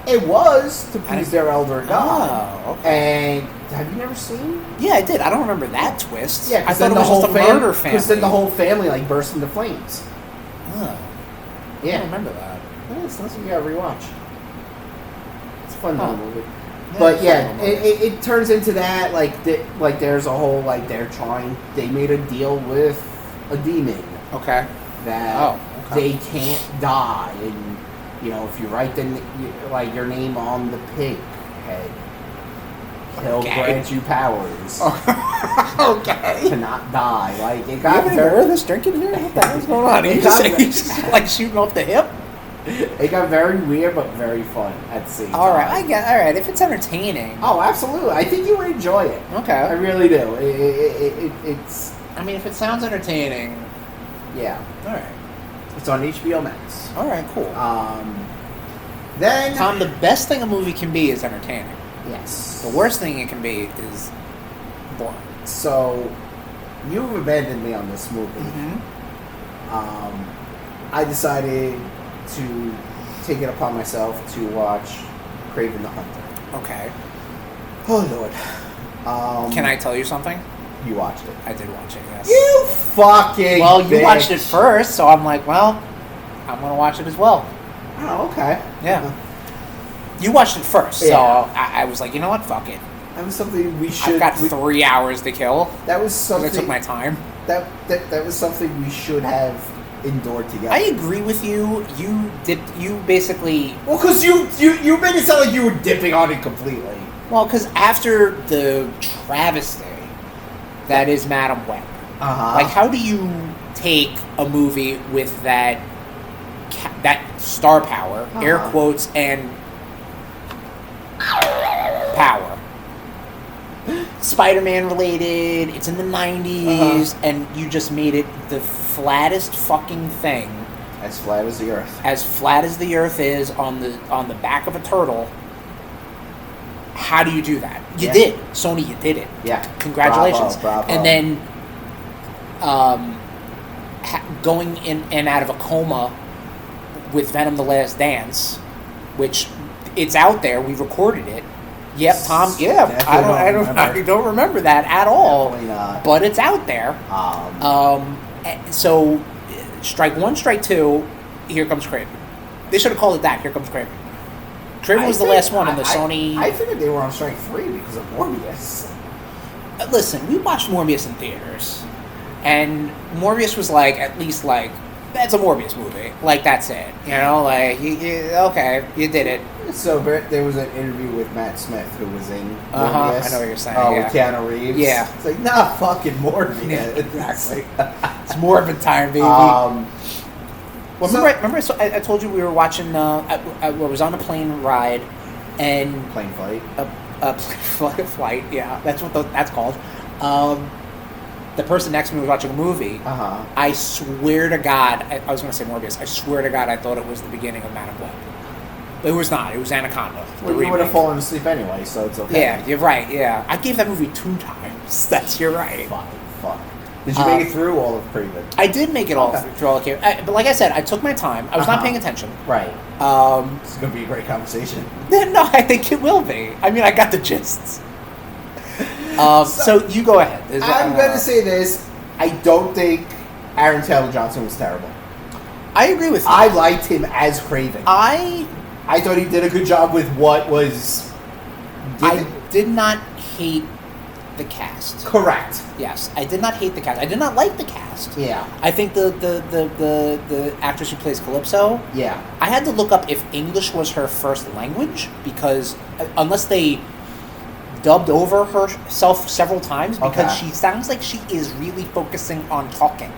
It was to please their elder god. Oh, okay. And have you never seen? Yeah, I did. I don't remember that twist. Yeah, I thought it was just a murder family. Because then the whole family like burst into flames. Oh. Yeah, I don't remember that. Yeah, it's something you gotta rewatch. It's a fun little movie. Yeah, but yeah, it turns into that like there's a whole like they made a deal with a demon. Okay. That they can't die, and you know if you write your name on the pig head, he'll grant you powers. Okay. To not die. Like it got got very this drinking here. What the hell's going on? He's just like shooting off the hip. It got very weird, but very fun at the same time. All right, all right. If it's entertaining. Oh, absolutely. I think you would enjoy it. Okay. I really do. It's. I mean, if it sounds entertaining. Yeah. All right. It's on HBO Max. All right, cool. Then Tom, the best thing a movie can be is entertaining. Yes. The worst thing it can be is boring. So, you've abandoned me on this movie. Mm-hmm. I decided to take it upon myself to watch Kraven the Hunter. Okay. Oh Lord. Can I tell you something? You watched it. I did watch it, yes. You fucking Well, you bitch. watched it first, so I'm like, well, I'm going to watch it as well. Oh, okay. Yeah. You watched it first, so Yeah. I was like, you know what, fuck it. That was something we should. I've got 3 hours to kill. That was something. I took my time. That was something we should have endured together. I agree with you. You basically. Well, because you made it sound like you were dipping on it completely. Well, because after the travesty that is Madam Web, like, how do you take a movie with that star power, air quotes, and power? Spider-Man related, it's in the 90s, and you just made it the flattest fucking thing. As flat as the Earth. As flat as the Earth is on the back of a turtle. How do you do that? You did. Sony, you did it. Yeah. Congratulations. Bravo. And then going in and out of a coma with Venom: The Last Dance, which it's out there. We recorded it. Yep, Tom. Yeah, I don't remember that at all. Definitely not. But it's out there. So, strike one, strike two. Here comes Kraven. They should have called it that. Here comes Kraven. Kraven was the last one in the Sony. I figured they were on strike 3 because of Morbius. Listen, we watched Morbius in theaters, and Morbius was at least that's a Morbius movie. That's it. You know, okay, you did it. So there was an interview with Matt Smith who was in Morbius. I know what you're saying. With Keanu Reeves. Yeah. It's nah, fucking Morbius. Yeah, exactly. It's Morbid time, baby. Well, remember I told you we were watching, I was on a plane ride, and... Plane flight? A flight, yeah. That's what that's called. The person next to me was watching a movie. I swear to God, I was going to say Morbius, I swear to God I thought it was the beginning of Madam Web. It was not. It was Anaconda. Well, you would have fallen asleep anyway, so it's okay. Yeah, you're right, yeah. I gave that movie 2 times. You're right. Fuck. Did you make it through all of Kraven? I did make it all through all of Kraven. But like I said, I took my time. I was not paying attention. Right. This is going to be a great conversation. No, I think it will be. I mean, I got the gists. So you go ahead. I'm going to say this. I don't think Aaron Taylor Johnson was terrible. I agree with you. I liked him as Kraven. I thought he did a good job with what was given. I did not hate the cast. Correct. Yes, I did not hate the cast. I did not like the cast. Yeah. I think the actress who plays Calypso. Yeah. I had to look up if English was her first language, because unless they dubbed over herself several times, because she sounds like she is really focusing on talking.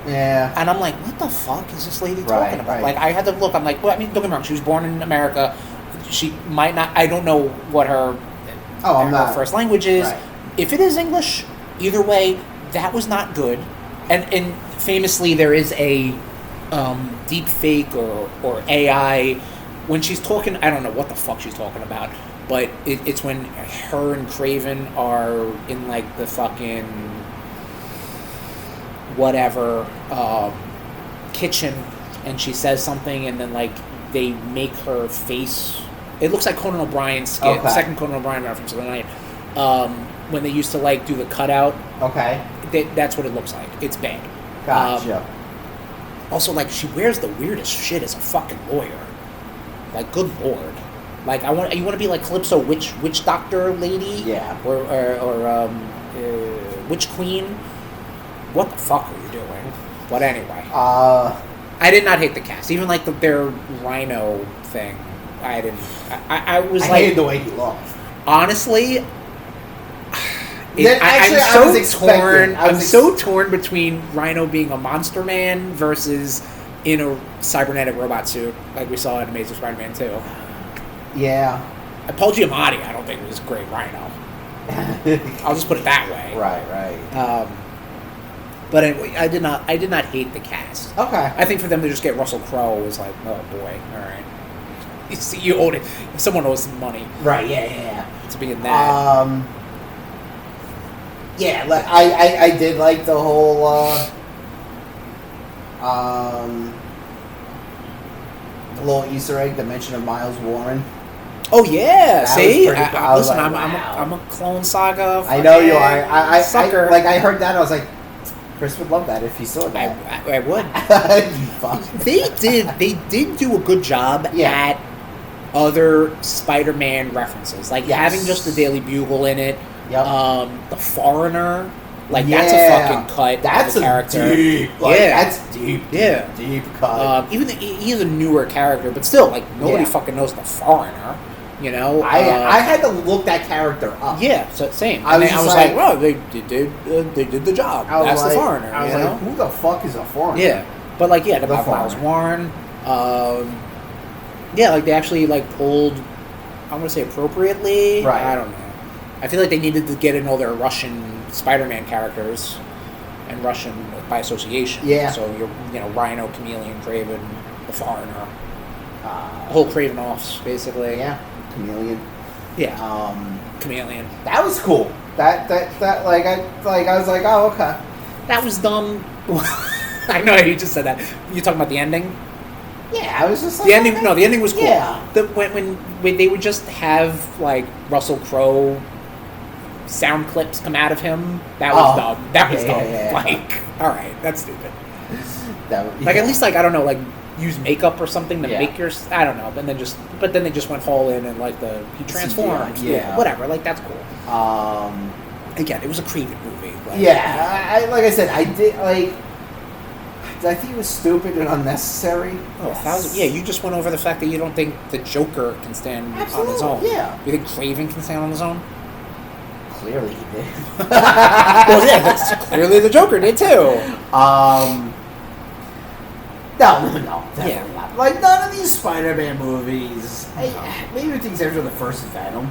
Yeah. And I'm like, what the fuck is this lady talking about? Right. I had to look. I'm like, well, I mean, don't get me wrong. She was born in America. She might not. I don't know what her first language is. Right. If it is English, either way, that was not good. And famously, there is a deep fake or AI when she's talking. I don't know what the fuck she's talking about, but it's when her and Kraven are in the fucking whatever kitchen, and she says something, and then they make her face. It looks like Conan O'Brien's skit, second Conan O'Brien reference of the night. When they used to do the cutout. Okay. That's what it looks like. It's bad. Gotcha. Also, she wears the weirdest shit as a fucking lawyer. Good lord. You want to be like Calypso, witch doctor lady? Yeah. Or witch queen? What the fuck are you doing? But anyway. I did not hate the cast. Even their rhino thing. I didn't. I was I hated the way he looked. Honestly, I'm so torn. I'm so torn between Rhino being a monster man versus in a cybernetic robot suit like we saw in Amazing Spider-Man 2. Yeah. Paul Giamatti, I don't think was a great Rhino. I'll just put it that way. Right. But anyway, I did not hate the cast. Okay. I think for them to just get Russell Crowe was oh boy, all right. You owed it. If someone owes some money. Right, yeah. To be in that. Yeah, I did like the whole the little Easter egg, the mention of Miles Warren. Oh yeah, see, listen, I'm a Clone Saga. I know you are. I sucker. I heard that. I was like, Chris would love that if he saw that. I would. They did do a good job at other Spider-Man references, like having just the Daily Bugle in it. Yep. The Foreigner, like that's a fucking cut. That's of a character. Deep, that's deep. Yeah, deep cut. Even he's a newer character, but still, like nobody fucking knows the Foreigner. You know, I had to look that character up. Yeah, so same. I was like, well, they did the job. That's the Foreigner. I was like, who the fuck is a Foreigner? Yeah, but like, the Miles Warren. Like they actually like pulled. I'm gonna say appropriately. Right. I don't know. I feel like they needed to get in all their Russian Spider-Man characters, and Russian by association. Yeah. So you're Rhino, Chameleon, Kraven, the Foreigner, the whole Kraven offs basically. Yeah. Chameleon. Yeah. Chameleon. That was cool. That like I was like, oh, okay. That was dumb. I know you just said that. You talking about the ending? Yeah, I was just like the ending. No, the ending was cool. Yeah. When they would just have like Russell Crowe sound clips come out of him. That was dumb. That was dumb. Yeah. Like, all right, that's stupid. Like at least like I don't know, like use makeup or something to make your. I don't know, but then they just went all in and like he transformed. Yeah. Whatever. Like that's cool. Again, it was a Kraven movie. Like, I like I said, I did like. I think it was stupid and unnecessary. Yeah, you just went over the fact that you don't think the Joker can stand on his own. Yeah. You think Kraven can stand on his own? Clearly he did. Well, yeah, that's clearly the Joker did too. No, definitely not. Like none of these Spider-Man movies. Maybe with the exception of the first Venom.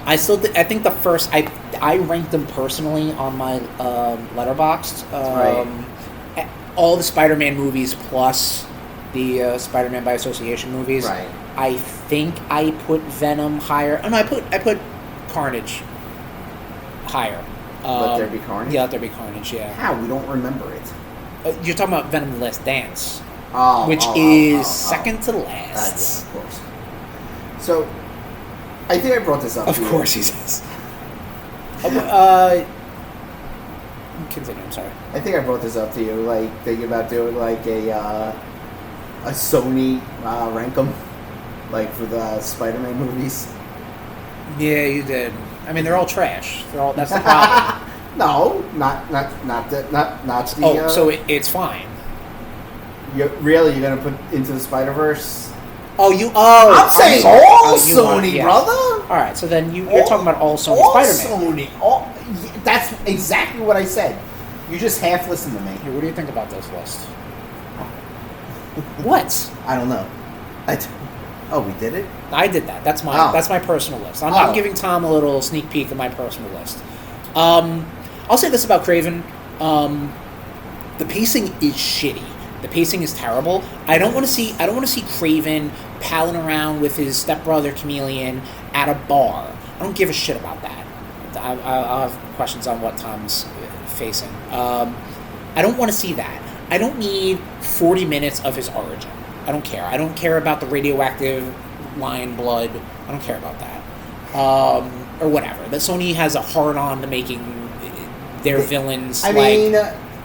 I think the first. I ranked them personally on my Letterboxd. Right. All the Spider-Man movies plus the Spider-Man by Association movies. Right. I think I put Venom higher. Oh no, I put Carnage higher. Let There Be Carnage? Yeah, Let There Be Carnage, yeah. How? We don't remember it. You're talking about Venom: The Last Dance, which is second to last. Yeah, of course. So, I think I brought this up. Of course he says. Continue, I'm sorry. I think I brought this up to you, like, thinking about doing, like, a Sony rankum, like, for the Spider-Man movies. Yeah, you did. I mean, they're all trash. That's the problem. No, not the... Oh, so it's fine. You're gonna put Into the Spider-Verse? I'm saying all Sony, brother! Alright, so then you're talking about all Sony Spider-Man. That's exactly what I said. You just half listened to me. Hey, what do you think about this list? What? I don't know. We did it? I did that. That's my personal list. I'm giving Tom a little sneak peek of my personal list. I'll say this about Kraven. The pacing is shitty. The pacing is terrible. I don't want to see Kraven palling around with his stepbrother Chameleon at a bar. I don't give a shit about that. I'll have questions on what Tom's facing. I don't want to see that. I don't need 40 minutes of his origin. I don't care. I don't care about the radioactive lion blood. I don't care about that. Or whatever. That Sony has a hard-on to making their villains. I mean,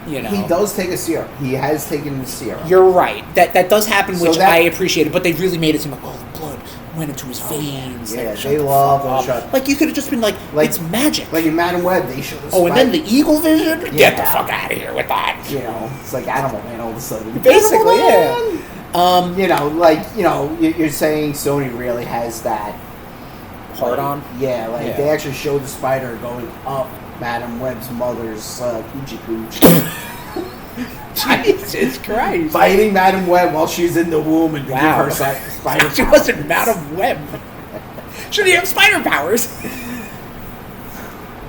you know, he does take a serum. He has taken the serum. You're right. That does happen, which I appreciate it. But they really made it seem like, the blood went into his veins. Yeah, they love those shots. Like, you could have just been like, it's magic. Like in Madam Web, they showed the and then the eagle vision? Yeah. Get the fuck out of here with that. You know, it's like Animal Man all of a sudden. Basically, yeah. You're saying Sony really has that hard on? Yeah, they actually showed the spider going up Madam Web's mother's coochie cooch. Jesus Christ. Fighting Madam Web while she's in the womb and give her spider She wasn't Madam Web. Should he have spider powers?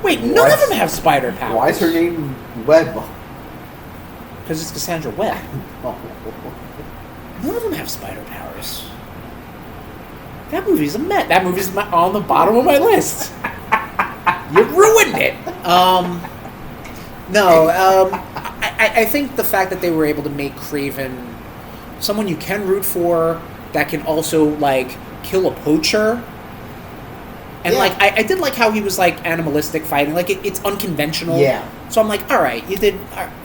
Wait, none of them have spider powers. Why is her name Web? Because it's Cassandra Webb. None of them have spider powers. That movie's a mess. That movie's on the bottom of my list. You ruined it. I think the fact that they were able to make Kraven someone you can root for that can also, like, kill a poacher. And, I did like how he was, like, animalistic fighting. Like, it's unconventional. Yeah. So I'm like, all right, you did...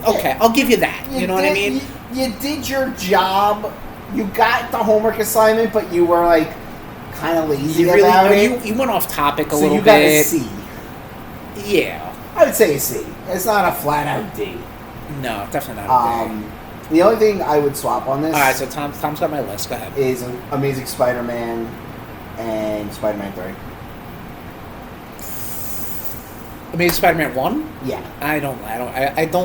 Okay, I'll give you that. You know what I mean? You did your job. You got the homework assignment, but you were, like... kind of lazy about it. You went off topic a so little you got bit. a C. Yeah. I would say a C. It's not a flat out D. No, definitely not a D. The only thing I would swap on this... Alright, so Tom's got my list. Go ahead. ...is Amazing Spider-Man and Spider-Man 3. Amazing Spider-Man 1? Yeah. I don't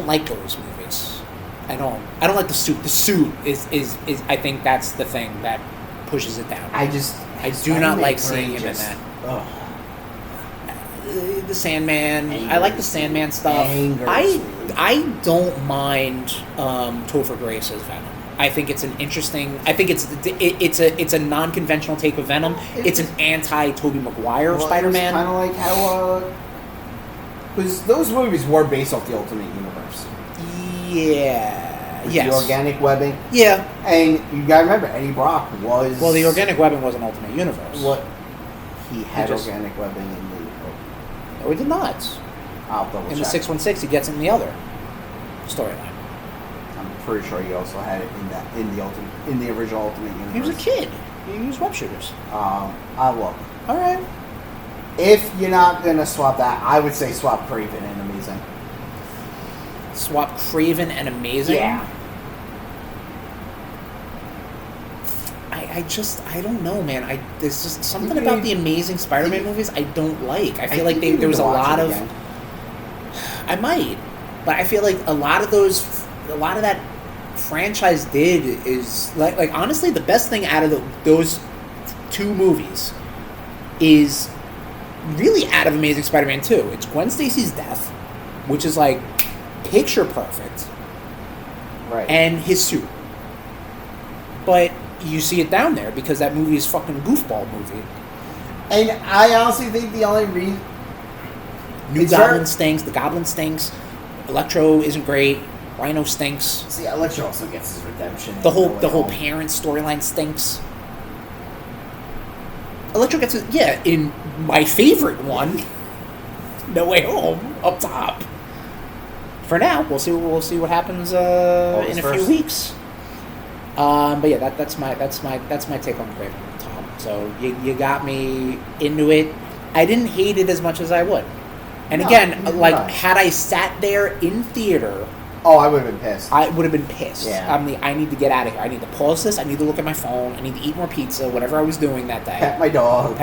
like those movies. I don't like the suit. The suit is I think that's the thing that pushes it down. I do not like seeing him in that. Ugh. The Sandman. Angers. I like the Sandman stuff. I don't mind Topher Grace as Venom. I think it's an interesting. I think it's a non-conventional take of Venom. It's an anti-Tobey Maguire Spider-Man. Kind of like how because those movies were based off the Ultimate Universe. Yeah. With yes. The organic webbing. Yeah. And you gotta remember, Eddie Brock was... Well, the organic webbing was an Ultimate Universe. What? He had organic webbing in the... No, he did not. I'll double check. In the 616, he gets in the other storyline. I'm pretty sure he also had it in the original Ultimate Universe. He was a kid. He used web shooters. I'll look. All right. If you're not gonna swap that, I would say swap Kraven and Amazing. Swap Kraven and Amazing? Yeah. I don't know, man. There's just something about the Amazing Spider-Man movies I don't like. I feel like there was a lot of... I might. But I feel like a lot of that franchise did is... Like honestly, the best thing out of those two movies is really out of Amazing Spider-Man 2. It's Gwen Stacy's death, which is like picture perfect. Right. And his suit. But you see it down there because that movie is fucking goofball movie. And I honestly think the only reason... Goblin stinks. The Goblin stinks. Electro isn't great. Rhino stinks. See, Electro also gets his redemption. The whole parent storyline stinks. Electro gets it, yeah, in my favorite one, No Way Home, up top. For now, we'll see what happens in a few weeks. But yeah, that's my take on Kraven, Tom. So you got me into it. I didn't hate it as much as I would. And again, had I sat there in theater, I would have been pissed. I would have been pissed. Yeah. I need to get out of here. I need to pause this. I need to look at my phone. I need to eat more pizza. Whatever I was doing that day. Pet my dog.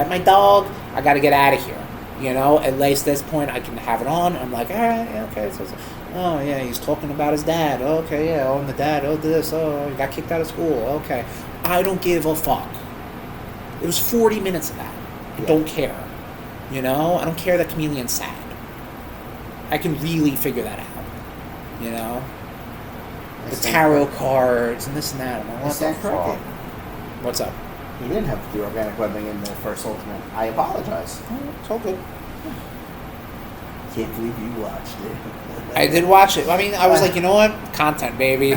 I got to get out of here. You know, at least at this point, I can have it on. I'm like, all right, yeah, okay. So, oh, yeah, he's talking about his dad. Okay, yeah, and the dad, this, he got kicked out of school. Okay. I don't give a fuck. It was 40 minutes of that. I don't care. You know? I don't care that Chameleon's sad. I can really figure that out. You know? The tarot cards and this and that. And what the fuck? What's up? He didn't have the organic webbing in the first Ultimate. I apologize. It's all good. Can't believe you watched it. I did watch it. I mean, I was like, you know what? Content, baby.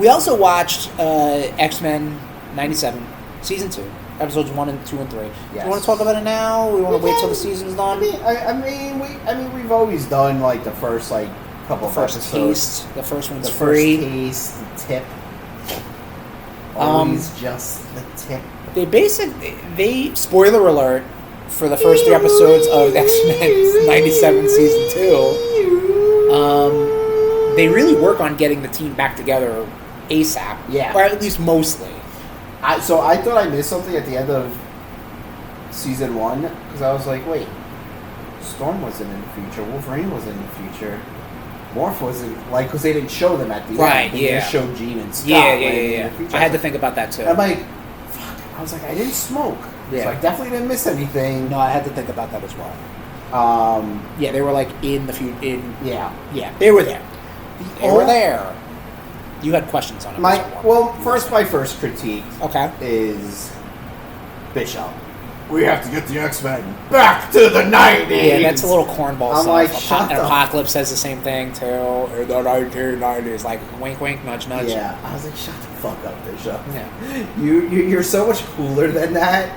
We also watched X-Men 97, Season 2, Episodes 1, 2, and 3. Yes. Do you want to talk about it now? We want to wait till the season's done? I mean, we've always done, like, the first, like, couple of episodes. Taste. The first one's free. The first taste, the tip. Always just the tip. They spoiler alert for the first 3 episodes of X-Men 97 Season 2. They really work on getting the team back together ASAP. Yeah. Or at least mostly. So I thought I missed something at the end of Season 1, because I was like, wait, Storm wasn't in the future, Wolverine wasn't in the future. Morph wasn't, like, because they didn't show them at the end. They just showed Jean and Scott. Yeah. I had to think about that, too. I'm like, fuck. I was like, I didn't smoke. Yeah. So I definitely didn't miss anything. No, I had to think about that as well. Yeah, they were, like, in the future. Yeah. Yeah, they were there. They were there. You had questions on it. My first critique is Bishop. We have to get the X-Men back to the 90s. Yeah, that's a little cornball stuff. Like, shut and Apocalypse says the same thing, too. In the 1990s. Like, wink, wink, nudge, nudge. Yeah, I was like, shut the fuck up, Bishop. Yeah. You're so much cooler than that.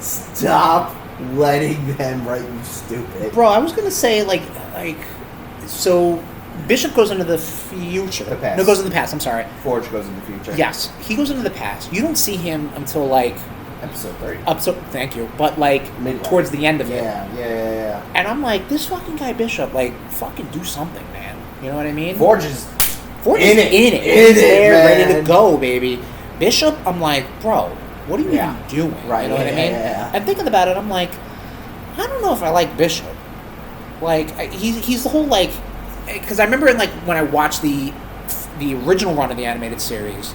Stop letting them write you stupid. Bro, I was going to say, so Bishop goes into the future. The past. No, goes in the past. I'm sorry. Forge goes in the future. Yes, he goes into the past. You don't see him until like episode 3. Thank you, but like Midway. Towards the end of it. Yeah. And I'm like, this fucking guy Bishop, like, fucking do something, man. You know what I mean? Forge is in it. He's there, ready to go, baby. Bishop, I'm like, bro, what are you even doing? Right. You know what I mean? Yeah. And thinking about it, I'm like, I don't know if I like Bishop. Like, he's the whole, like, because I remember in, like, when I watched the original run of the animated series,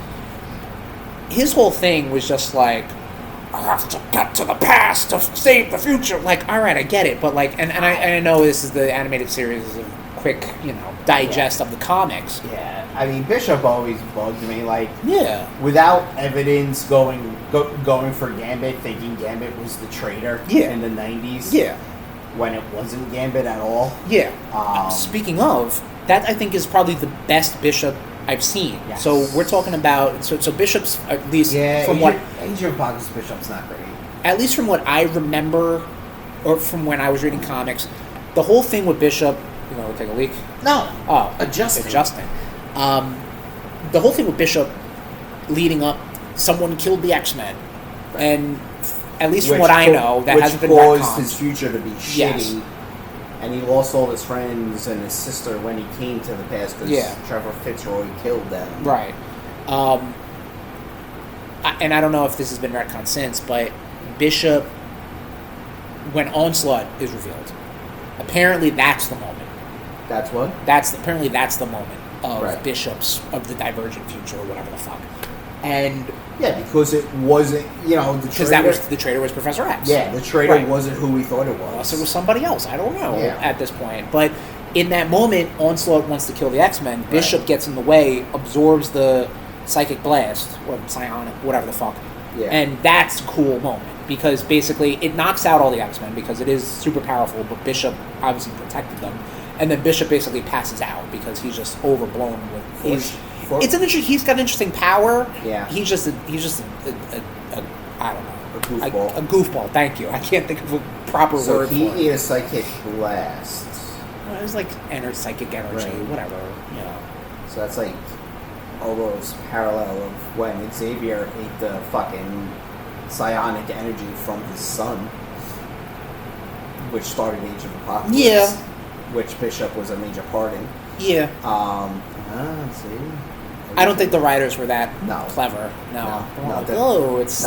his whole thing was just like, I have to get to the past to save the future. Like, all right, I get it, but like, and I know this is the animated series is a quick, digest of the comics. Yeah, I mean, Bishop always bugged me. Like, without evidence going for Gambit, thinking Gambit was the traitor in the 90s. Yeah. When it wasn't Gambit at all. Yeah. Speaking of, that I think is probably the best Bishop I've seen. Yes. So we're talking about so Bishop's at least from what Age of Apocalypse Bishop's not great. At least from what I remember, or from when I was reading comics, the whole thing with Bishop. You want to take a leak? No. Oh, adjusting. The whole thing with Bishop leading up, someone killed the X-Men, and at least from what I know, that hasn't been retconned. Which caused his future to be shitty. And he lost all his friends and his sister when he came to the past because Trevor Fitzroy killed them. Right. And I don't know if this has been retconned since, but Bishop, when Onslaught is revealed, apparently that's the moment. That's what? Apparently that's the moment of Bishop's, of the Divergent future or whatever the fuck. And yeah, because it wasn't, because the traitor was Professor X. Yeah, the traitor wasn't who we thought it was. Unless it was somebody else. I don't know at this point. But in that moment, Onslaught wants to kill the X-Men. Bishop gets in the way, absorbs the psychic blast or psionic, whatever the fuck. Yeah. And that's a cool moment because basically it knocks out all the X-Men because it is super powerful. But Bishop obviously protected them, and then Bishop basically passes out because he's just overblown with. It's an interesting. He's got interesting power. Yeah. He's just a I don't know. A goofball. A goofball. Thank you. I can't think of a proper word for it. So he ate a psychic blast. It was like psychic energy, whatever. So that's like almost parallel of when Xavier ate the fucking psionic energy from his son, which started Age of Apocalypse. Yeah. Which Bishop was a major part in. Yeah. See. I don't think the writers were that clever. No. It's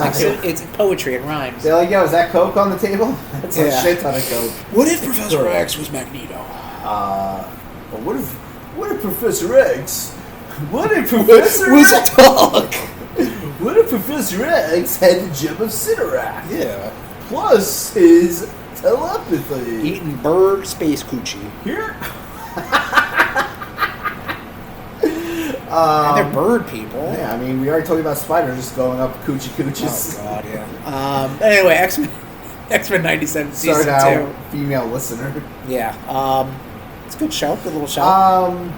poetry. It rhymes. They're like, yo, is that Coke on the table? That's a shit ton of Coke. What if Professor X was Magneto? What if Professor X? What if Professor X was a dog? What if Professor X had the gem of Sidorak? Yeah. Plus his telepathy. Eating bird space coochie. Here. And they're bird people. Yeah, I mean, we already talked about spiders just going up coochie coochies. Oh, God, yeah. Anyway, X-Men 97 Season 2. Female listener. Yeah. It's a good show. Good little show.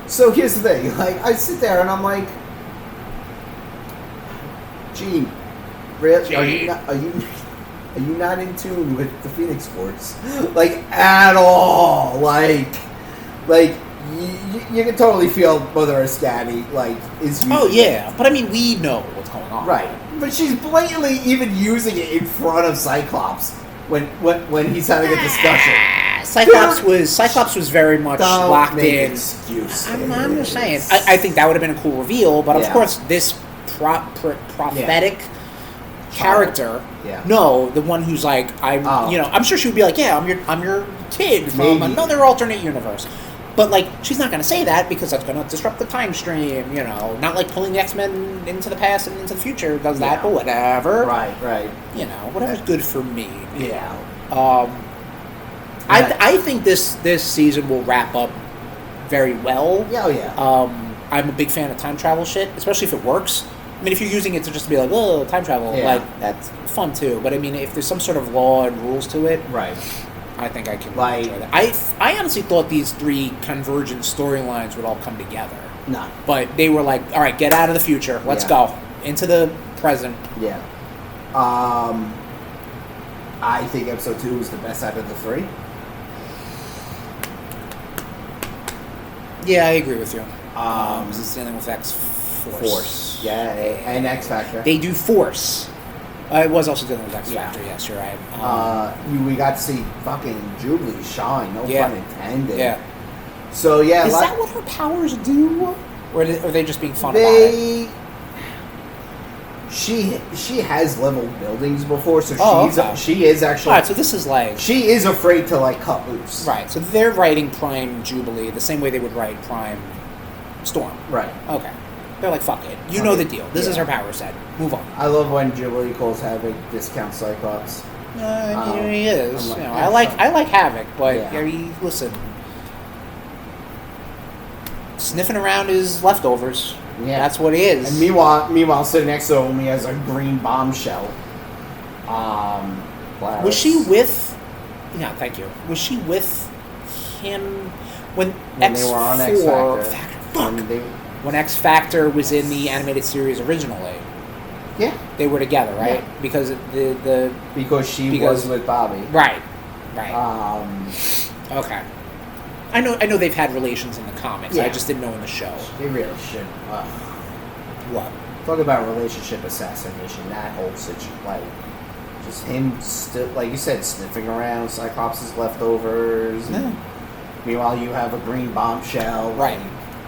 So here's the thing. Like, I sit there and I'm like, Gene, really? Are you not in tune with the Phoenix Force? Like, at all. Like you can totally feel Mother Ascati, like, is using it. But I mean, we know what's going on. Right. But she's blatantly even using it in front of Cyclops when he's having a discussion. Cyclops was very much locked in. Excuse. I'm just saying. I think that would have been a cool reveal, but of course, this prophetic character. Yeah. No, the one who's like, I'm sure she would be like, I'm your kid from another alternate universe. But, like, she's not going to say that because that's going to disrupt the time stream, Not like pulling the X-Men into the past and into the future does that, but whatever. Right. Whatever's good for me. Yeah. I think this season will wrap up very well. Yeah, yeah. I'm a big fan of time travel shit, especially if it works. I mean, if you're using it to just be like, oh, time travel, like, that's fun too. But, I mean, if there's some sort of law and rules to it. Right. I think I can enjoy that. I honestly thought these three convergent storylines would all come together. No. But they were like, all right, get out of the future. Let's go. Into the present. Yeah. I think episode 2 was the best out of the 3. Yeah, I agree with you. Is it's dealing with X-Force. Yeah, and X Factor. They do Force. It was also dealing with X Factor. Yes, you're right. We got to see fucking Jubilee shine. No pun intended. Yeah. So yeah, is that what her powers do, or are they just being fun about it? She has leveled buildings before, so she is actually. Alright, so this is like she is afraid to like cut loose. Right. So they're writing Prime Jubilee the same way they would write Prime Storm. Right. Okay. They're like, fuck it. You know the deal. This is her power set. Move on. I love when Jubilee calls Havoc discount Cyclops. He is. Like, I like Havoc, but I mean, listen. Sniffing around his leftovers. Yeah. That's what it is. And meanwhile, sitting next to him, he has a green bombshell. Was she with? Yeah, thank you. Was she with him when they were on X Factor? When X Factor was in the animated series originally. Yeah. They were together, right? Yeah. Because because she was with Bobby. Right. Okay. I know they've had relations in the comics. I just didn't know in the show. They really should. What? Talk about relationship assassination. That whole situation, like, just him still, like you said, sniffing around Cyclops' leftovers. Yeah. Meanwhile, you have a green bombshell. Right.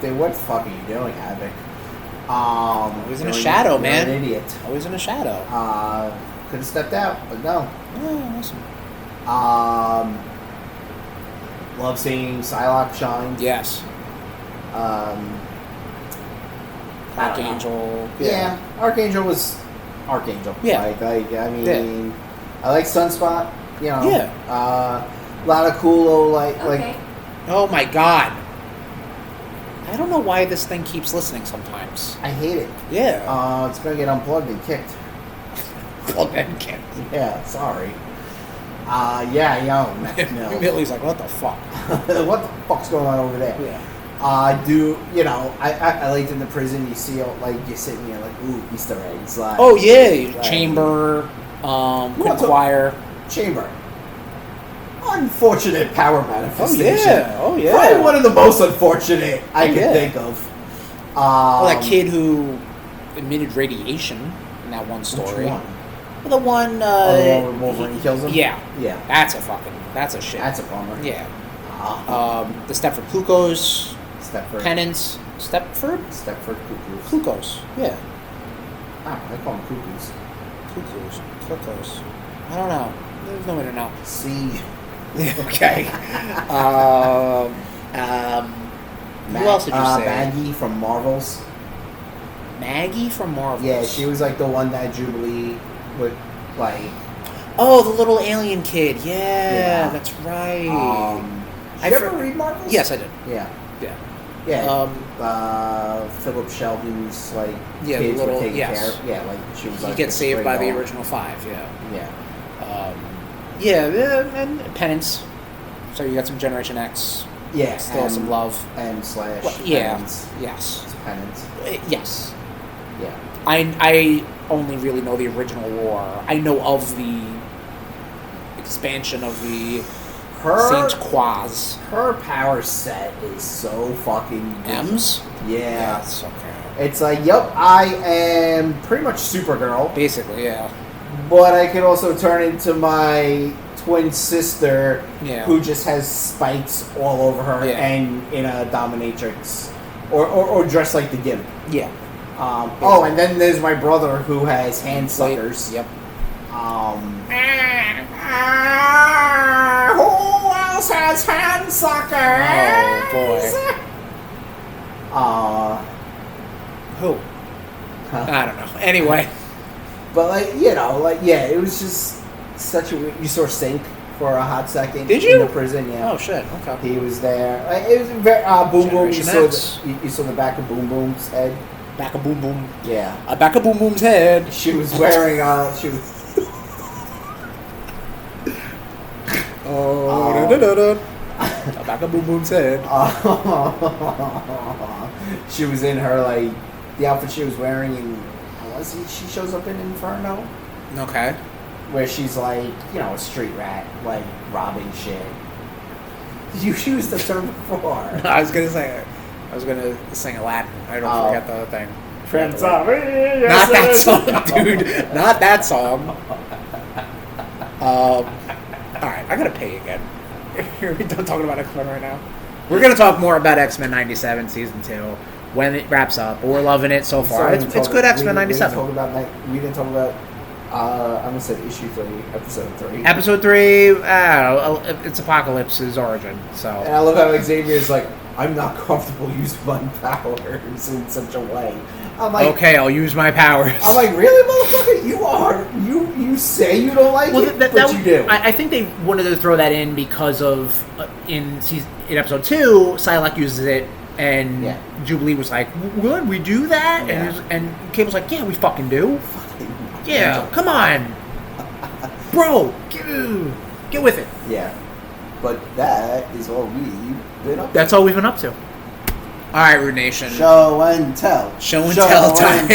What the fuck are you doing, Havoc? Always in a shadow, man. You're an idiot. Always in a shadow. Could have stepped out, but no. Oh, awesome. Love seeing Psylocke shine. Yes. Archangel. Yeah, Archangel was Archangel. Yeah. I mean, I like Sunspot. You know. Yeah. A lot of cool like. Oh my god. I don't know why this thing keeps listening sometimes. I hate it. Yeah. It's gonna get unplugged and kicked. Unplugged and kicked. Yeah. Sorry. Millie's like, what the fuck? What the fuck's going on over there? Yeah. I liked in the prison, you see, like, you're sitting there like, ooh, Easter eggs. Like, Chamber, Choir. Chamber. Unfortunate power manifestation. Oh, yeah. Probably one of the most unfortunate I can think of. That kid who emitted radiation in that one story. Which one? The one... where Wolverine kills him? Yeah. That's a shit. That's a bummer. Yeah. The Stepford Cuckoos. Penance. Stepford Cuckoos. Cuckoos. Yeah. I call them cuckoos. Cuckoos. I don't know. There's no way to know. See. Okay. Who else did you say? Maggie from Marvels. Maggie from Marvels. Yeah, she was like the one that Jubilee would like. Oh, the little alien kid. Yeah. That's right. Did you ever read Marvels? Yes, I did. Yeah. Philip Sheldon's like kids were taking care of. Yeah, like she was. He gets saved by the original 5. And Penance. So you got some Generation X. Yeah, still some love and slash. Penance. Yes. It's Penance. Yes. Yeah. I only really know the original lore. I know of the expansion of the Saint Quaz. Her power set is so fucking good. M's? Yeah. It's okay. It's like, I am pretty much Supergirl. Basically, yeah. But I can also turn into my twin sister who just has spikes all over her and in a dominatrix. Or dressed like the Gimp. Yeah. And then there's my brother who has hand suckers. Yep. Who else has hand suckers? Oh boy. Who? I don't know. Anyway. But it was just such a weird. You saw Sync for a hot second. Did you? In the prison, yeah. Oh shit. Okay. He was there. It was very Boom Boom. You saw the back of Boom Boom's head. Back of Boom Boom. Yeah. Back of Boom Boom's head. She was wearing she was. Back of Boom Boom's head. She was in her the outfit she was wearing in. She shows up in Inferno. Okay. Where she's a street rat, robbing shit. You used the term before. I was gonna say I was gonna sing Aladdin. I don't forget the thing. Prince Not that song, dude. Not that song. Alright, I gotta pay again. Are we done talking about X-Men right now? We're gonna talk more about X-Men 97 Season 2 when it wraps up. But we're loving it so far. It's good X-Men 97. We didn't talk about I'm gonna say issue 3, episode 3. Episode 3, I don't know, it's Apocalypse's origin. So. And I love how Xavier's like, I'm not comfortable using my powers in such a way. I'm like, okay, I'll use my powers. I'm like, really, motherfucker? You are. You say you don't like it, but you do. I think they wanted to throw that in because of in episode 2, Psylocke uses it, and Jubilee was like, "Would we do that?" Yeah. And Cable's like, "Yeah, we fucking do. Yeah, come on, bro, get with it." Yeah, but that is all we've been up to. That's all we've been up to. All right, RudeNation. Show and tell. Show and tell time.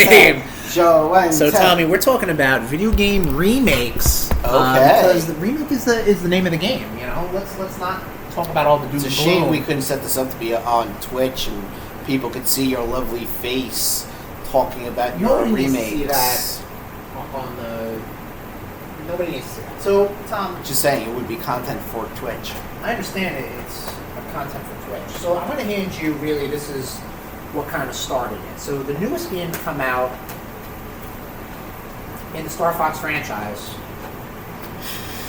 Show and so tell. Tommy, we're talking about video game remakes. Okay. Because the remake is the name of the game. You know, let's not talk about all the doom. It's a shame we couldn't set this up to be on Twitch and people could see your lovely face talking about your remakes. Needs to see that on the. Nobody needs to see that. So Tom, just saying, it would be content for Twitch. I understand it's content for Twitch. So I'm going to hand you, really, this is what kind of started it. So the newest game to come out in the Star Fox franchise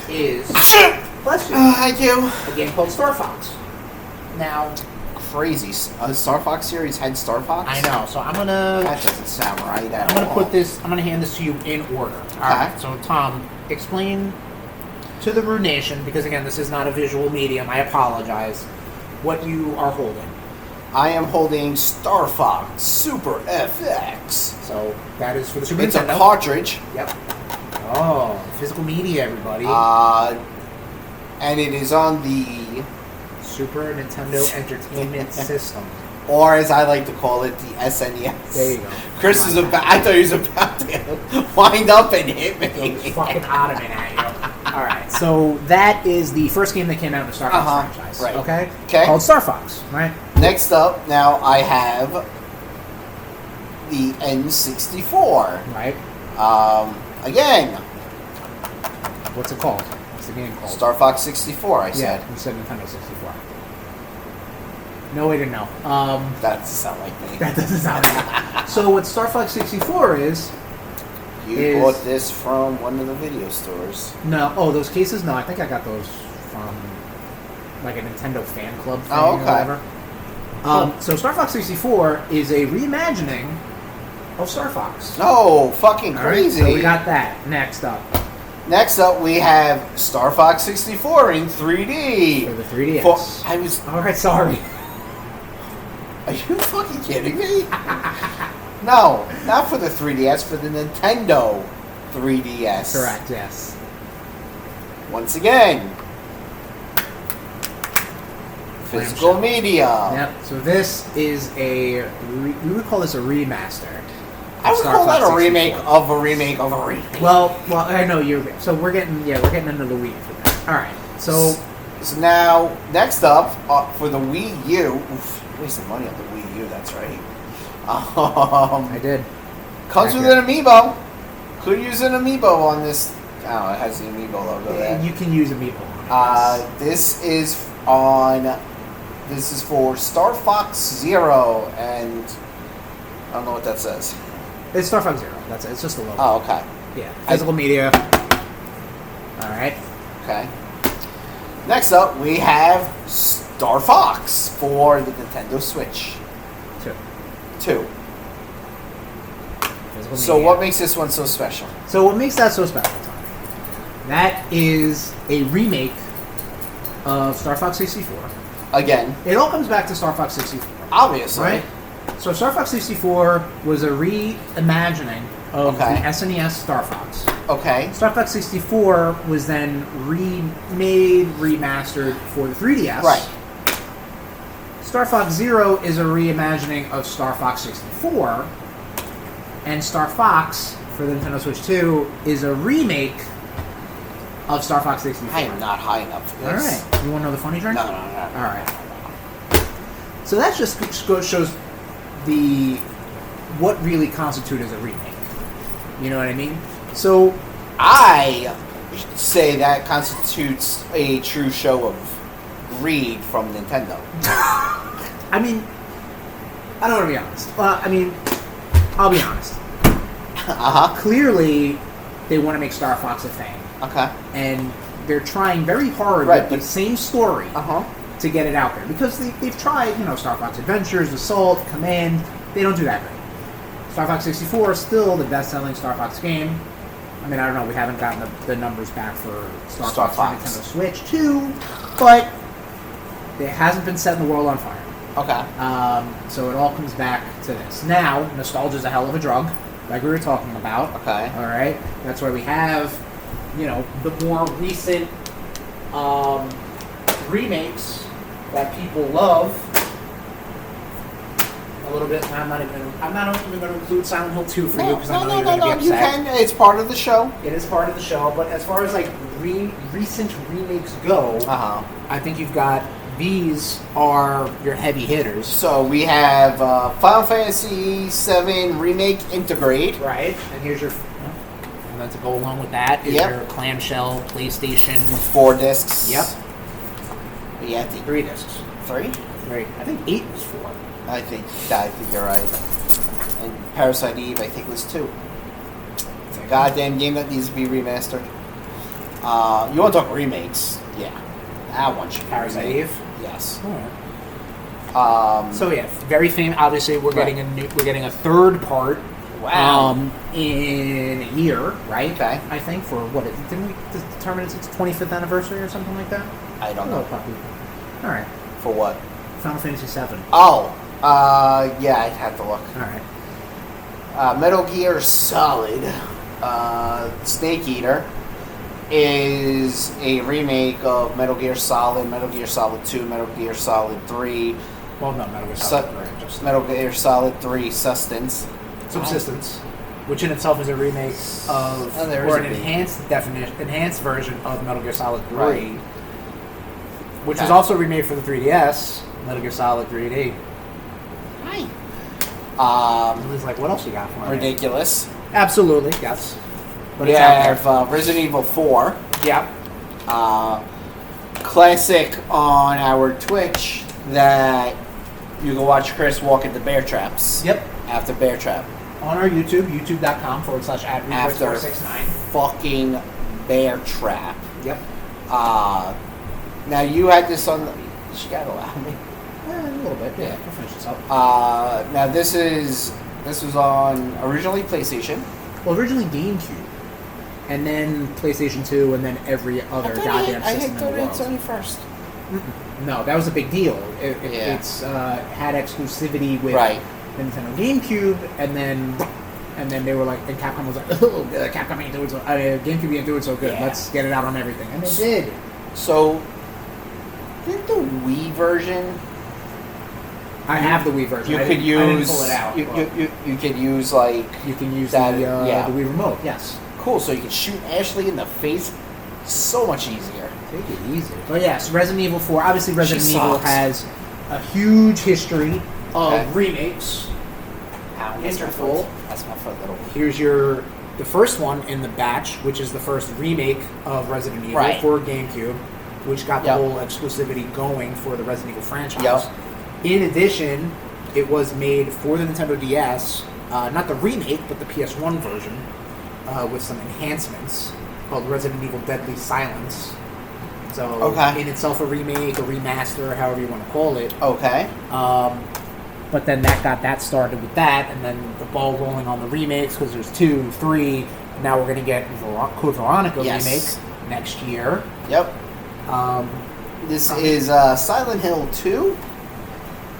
is bless you, I do. a game called Star Fox. Now, crazy. A Star Fox series had Star Fox? I know. So I'm going to... That doesn't sound right at all. I'm going to hand this to you in order. All right. So Tom, explain to the RudeNation, because again, this is not a visual medium. I apologize. What you are holding. I am holding Star Fox Super FX. So that is for the Super Nintendo. It's a cartridge. Yep. Oh, physical media, everybody. And it is on the Super Nintendo Entertainment System. Or as I like to call it, the SNES. There you go. Chris is about, I thought he was about to wind up and hit me. Those fucking ottoman at you. Alright, so that is the first game that came out in the Star Fox franchise. Right. Okay? Okay. Called Star Fox, right? Next up, now I have the N64. Right. Again. What's it called? What's the game called? Star Fox 64, I said. Yeah, you said Nintendo 64. No way to know. That doesn't sound like me. That doesn't sound like me. So what Star Fox 64 is... You bought this from one of the video stores. No. Oh, those cases? No, I think I got those from like a Nintendo fan club thing or whatever. So Star Fox 64 is a reimagining of Star Fox. Oh, fucking crazy. Right, so we got that. Next up, we have Star Fox 64 in 3D. For the 3DS. Alright, sorry. Are you fucking kidding me? No, not for the 3DS, for the Nintendo 3DS. Correct, yes. Once again, physical media. Yep, so this is we would call this a remaster. I would call that a remake of a remake of a remake. Well, I know so we're getting into the weeds for that. Alright, so now, next up, for the Wii U, wasted money on the Wii U, that's right. I did. Comes with an amiibo. Could use an amiibo on this. Oh, it has the amiibo logo there. You can use amiibo. This is for Star Fox Zero, and I don't know what that says. It's Star Fox Zero. That's it. It's just a logo. Oh, okay. Yeah. Physical media. All right. Okay. Next up, we have Star Fox for the Nintendo Switch. 2. So what makes this one so special? So what makes that so special, Tommy? That is a remake of Star Fox 64. Again. It all comes back to Star Fox 64. Obviously. Right? So Star Fox 64 was a reimagining of the SNES Star Fox. Okay. Star Fox 64 was then remastered for the 3DS. Right. Star Fox Zero is a reimagining of Star Fox 64, and Star Fox for the Nintendo Switch 2 is a remake of Star Fox 64. I am not high enough for this. Alright. You want to know the funny drink? No. Alright. So that just shows what really constitutes as a remake. You know what I mean? So I say that constitutes a true show of greed from Nintendo. I mean, I don't want to be honest. I'll be honest. Clearly, they want to make Star Fox a thing. Okay. And they're trying very hard with the same story to get it out there. Because they've tried, Star Fox Adventures, Assault, Command. They don't do that great. Star Fox 64 is still the best-selling Star Fox game. I mean, I don't know. We haven't gotten the numbers back for Star Fox on Nintendo Switch 2. But it hasn't been setting the world on fire. Okay. So it all comes back to this. Now, nostalgia is a hell of a drug, like we were talking about. Okay. All right. That's why we have, the more recent remakes that people love. A little bit. I'm not even going to include Silent Hill 2 for you because I know you're going to be upset. You can. It's part of the show. It is part of the show, but as far as like recent remakes go, I think you've got. These are your heavy hitters. So we have Final Fantasy VII Remake Integrate. Right. And here's your... And then to go along with that is your clamshell PlayStation... 4 discs. Yep. Yeah, 3 discs. 3? 3. I think 8 was 4. I think you're right. And Parasite Eve, I think, was 2. It's a goddamn game that needs to be remastered. You want to talk remakes? Yeah. That one should be Parasite Eve? Yes. Right. So yeah, very famous. Obviously, we're getting a third part. Wow. In a year, right? Okay. I think for what? Didn't we determine it's its 25th anniversary or something like that? I don't know. All right. For what? Final Fantasy VII. Oh. Yeah, I'd have to look. All right. Metal Gear Solid, Snake Eater, is a remake of Metal Gear Solid 2, Metal Gear Solid 3. Well, no, Metal Gear Solid 3. Just Metal Gear Solid 3 Substance, which in itself is a remake of, or an enhanced version of Metal Gear Solid 3, right. Which was also remade for the 3DS, Metal Gear Solid 3D. Hi. It was like, what else you got for me? Ridiculous. Absolutely, yes. But we have Resident Evil 4. Yeah. Classic on our Twitch that you can watch Chris walk into bear traps. Yep. After bear trap. On our YouTube, youtube.com/@RudeBoyz469. Fucking bear trap. Yep. Now you had this on the... You gotta allow me. A little bit, yeah. We'll finish this up. Now this was on originally PlayStation. Well, originally GameCube. And then PlayStation 2, and then every other goddamn system in the world. I thought it was first. No, that was a big deal. It's had exclusivity with the Nintendo GameCube, and then they were like, and Capcom was like, oh, Capcom ain't doing so, GameCube ain't doing so good. Yeah. Let's get it out on everything, and they did. So, didn't the Wii version? I have the Wii version. I didn't pull it out. You could use you can use that, the Wii remote. Yes. Cool. So you can shoot Ashley in the face. So much easier. Take it easy. But yes, Resident Evil 4. Obviously, Resident Evil has a huge history of remakes. Interval. That's my foot little. Here's the first one in the batch, which is the first remake of Resident Evil for GameCube, which got the whole exclusivity going for the Resident Evil franchise. Yep. In addition, it was made for the Nintendo DS, not the remake, but the PS1 version, with some enhancements called Resident Evil Deadly Silence. So, in itself a remake, a remaster, however you want to call it. Okay. But then that got that started with that, and then the ball rolling on the remakes, because there's 2, 3, now we're going to get Code Veronica remake next year. Yep. This is Silent Hill 2,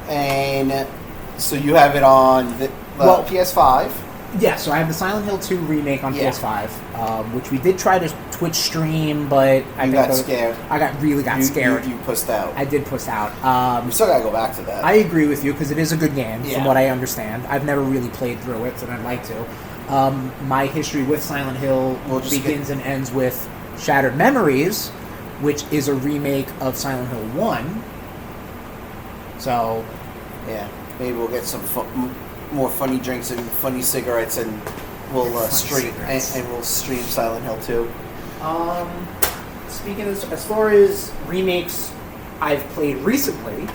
and so you have it on the PS5. Yeah, so I have the Silent Hill 2 remake on PS5, which we did try to Twitch stream, but I got scared. I really got scared. You pussed out. I did puss out. You still gotta go back to that. I agree with you, because it is a good game, from what I understand. I've never really played through it, and I'd like to. My history with Silent Hill begins and ends with Shattered Memories, which is a remake of Silent Hill 1. So, Yeah, maybe we'll get some more funny drinks and funny cigarettes, and we'll stream and we'll stream Silent Hill 2. Speaking of, as far as remakes I've played recently,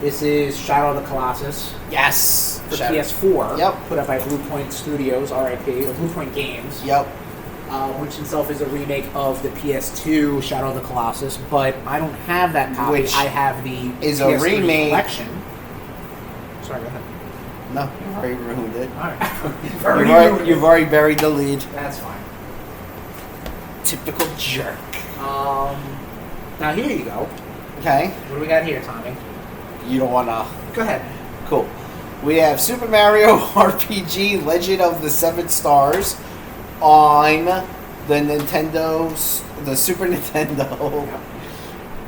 this is Shadow of the Colossus. Yes, for PS4. Yep. Put up by Bluepoint Studios, RIP, or Bluepoint Games. Yep. Which himself is a remake of the PS2 Shadow of the Colossus, but I don't have that copy. Which I have the is PS3 a remake collection. Sorry, go ahead. No, you've already ruined it. Alright. You've already buried the lead. That's fine. Typical jerk. Now here you go. Okay. What do we got here, Tommy? You don't want to... Go ahead. Cool. We have Super Mario RPG Legend of the Seven Stars on the Super Nintendo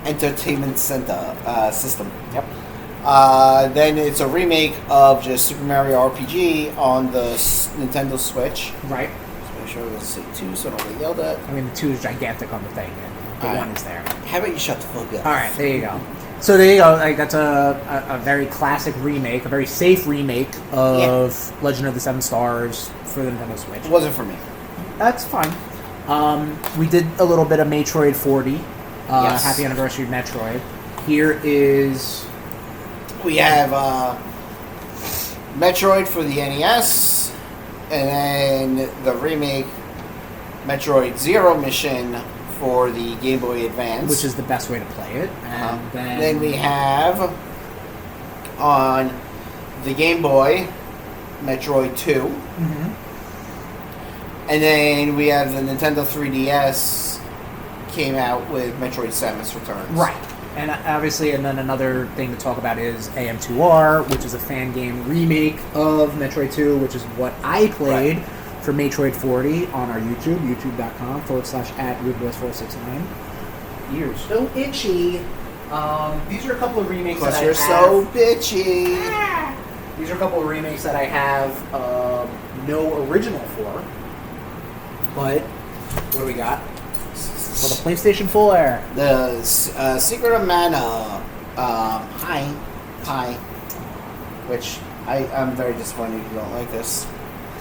Entertainment Center system. Yep. Then it's a remake of just Super Mario RPG on the Nintendo Switch. Right. Just make sure to say 2 so I don't get yelled at. I mean, the 2 is gigantic on the thing, and the 1 is there. How about you shut the fuck up? Alright, there you go. So there you go. Like, that's a very classic remake, a very safe remake of Legend of the Seven Stars for the Nintendo Switch. It wasn't for me. That's fine. We did a little bit of Metroid 40. Yes. Happy anniversary of Metroid. Here is... We have Metroid for the NES, and then the remake Metroid Zero Mission for the Game Boy Advance, which is the best way to play it. And then we have on the Game Boy Metroid 2. Mm-hmm. And then we have the Nintendo 3DS came out with Metroid Samus Returns. Right. And obviously, and then another thing to talk about is AM2R, which is a fan game remake of Metroid 2, which is what I played for Metroid 40 on our YouTube, youtube.com/@RudeBoyz469. Ears so itchy. These are a couple of remakes that I have. You're so bitchy. These are a couple of remakes that I have no original for. But what do we got? For the PlayStation 4. The Secret of Mana Hi, which I'm very disappointed you don't like this.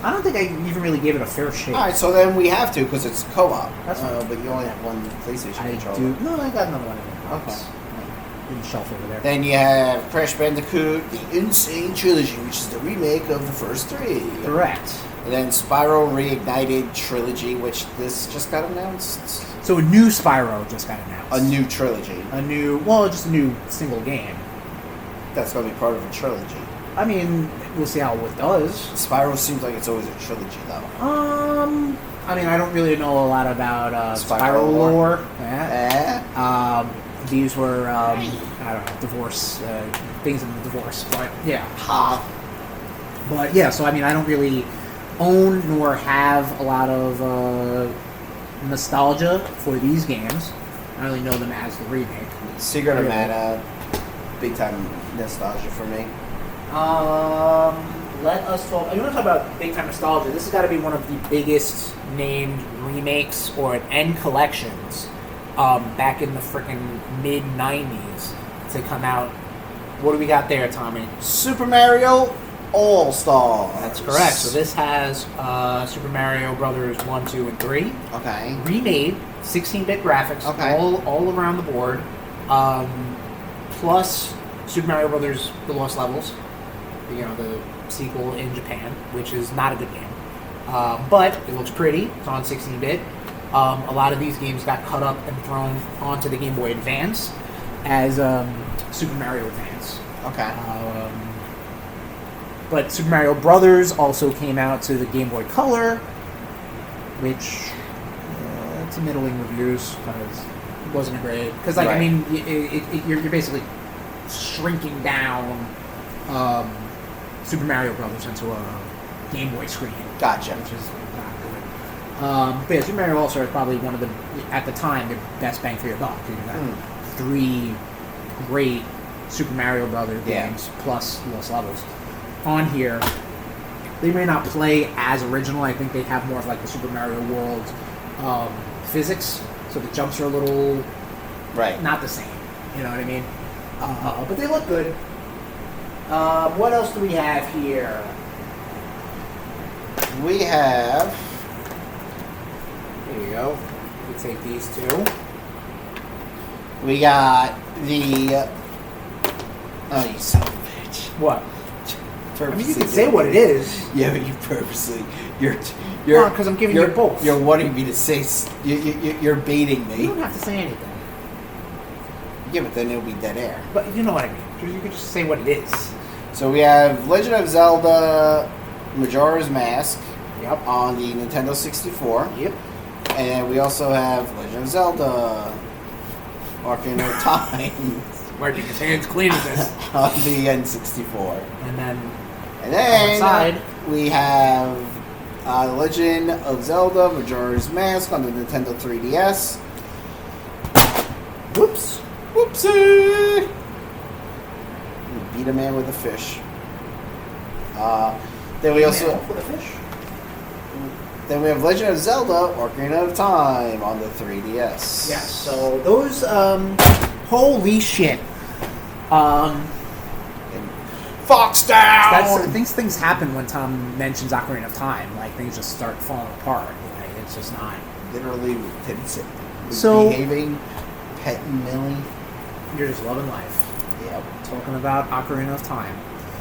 I don't think I even really gave it a fair shake. Alright, so then we have to because it's co-op. That's fine. But you only have one PlayStation controller. No, I got another one in there. Okay. In the shelf over there. Then you have Crash Bandicoot, the Insane Trilogy, which is the remake of the first 3. Correct. And then Spyro Reignited Trilogy, which this just got announced. So a new Spyro just got announced. A new trilogy. Just a new single game. That's going to be part of a trilogy. I mean, we'll see how it does. Spyro seems like it's always a trilogy, though. I mean, I don't really know a lot about Spyro lore. These were, I don't know, divorce, things in the divorce, but yeah. But yeah, so I mean, I don't really own nor have a lot of nostalgia for these games. I only know them as the remake. Secret of Mana, big time nostalgia for me. Let us talk. You want to talk about big time nostalgia? This has got to be one of the biggest named remakes and collections back in the freaking mid '90s to come out. What do we got there, Tommy? Super Mario All-Stars. That's correct. So this has Super Mario Brothers 1, 2, and 3. Okay. Remade, 16-bit graphics, all around the board. Plus Super Mario Brothers: The Lost Levels, the sequel in Japan, which is not a good game, but it looks pretty. It's on 16-bit. A lot of these games got cut up and thrown onto the Game Boy Advance as Super Mario Advance. Okay. But Super Mario Brothers also came out to the Game Boy Color, which it's a middling reviews because it wasn't great. Because I mean, you're basically shrinking down Super Mario Brothers into a Game Boy screen. Gotcha. Which is not good. But yeah, Super Mario All-Stars is probably one of the, at the time, the best bang for your buck. You got 3 great Super Mario Brothers games plus Lost Levels on here. They may not play as original. I think they have more of like the Super Mario World physics, so the jumps are a little not the same. You know what I mean? But they look good. What else do we have here? We have... Here you go. We take these two. We got the... Oh, you son of a bitch. What? I mean, you can say what it is. Yeah, but you purposely... You're because I'm giving you both. You're wanting me to say... You're baiting me. You don't have to say anything. Yeah, but then it'll be dead air. But you know what I mean. You can just say what it is. So we have Legend of Zelda Majora's Mask on the Nintendo 64. Yep. And we also have Legend of Zelda Ocarina of Time. Where did his hands clean as this? On the N64. And then outside we have Legend of Zelda Majora's Mask on the Nintendo 3DS. Whoops. Whoopsie! You beat a man with a fish. Then we also... with a fish? Then we have Legend of Zelda Ocarina of Time on the 3DS. Yeah, so those, holy shit. Fox down! Things happen when Tom mentions Ocarina of Time. Like, things just start falling apart. Like, it's just not... Literally, behaving, petting Millie. You're just loving life. Yep. Talking about Ocarina of Time.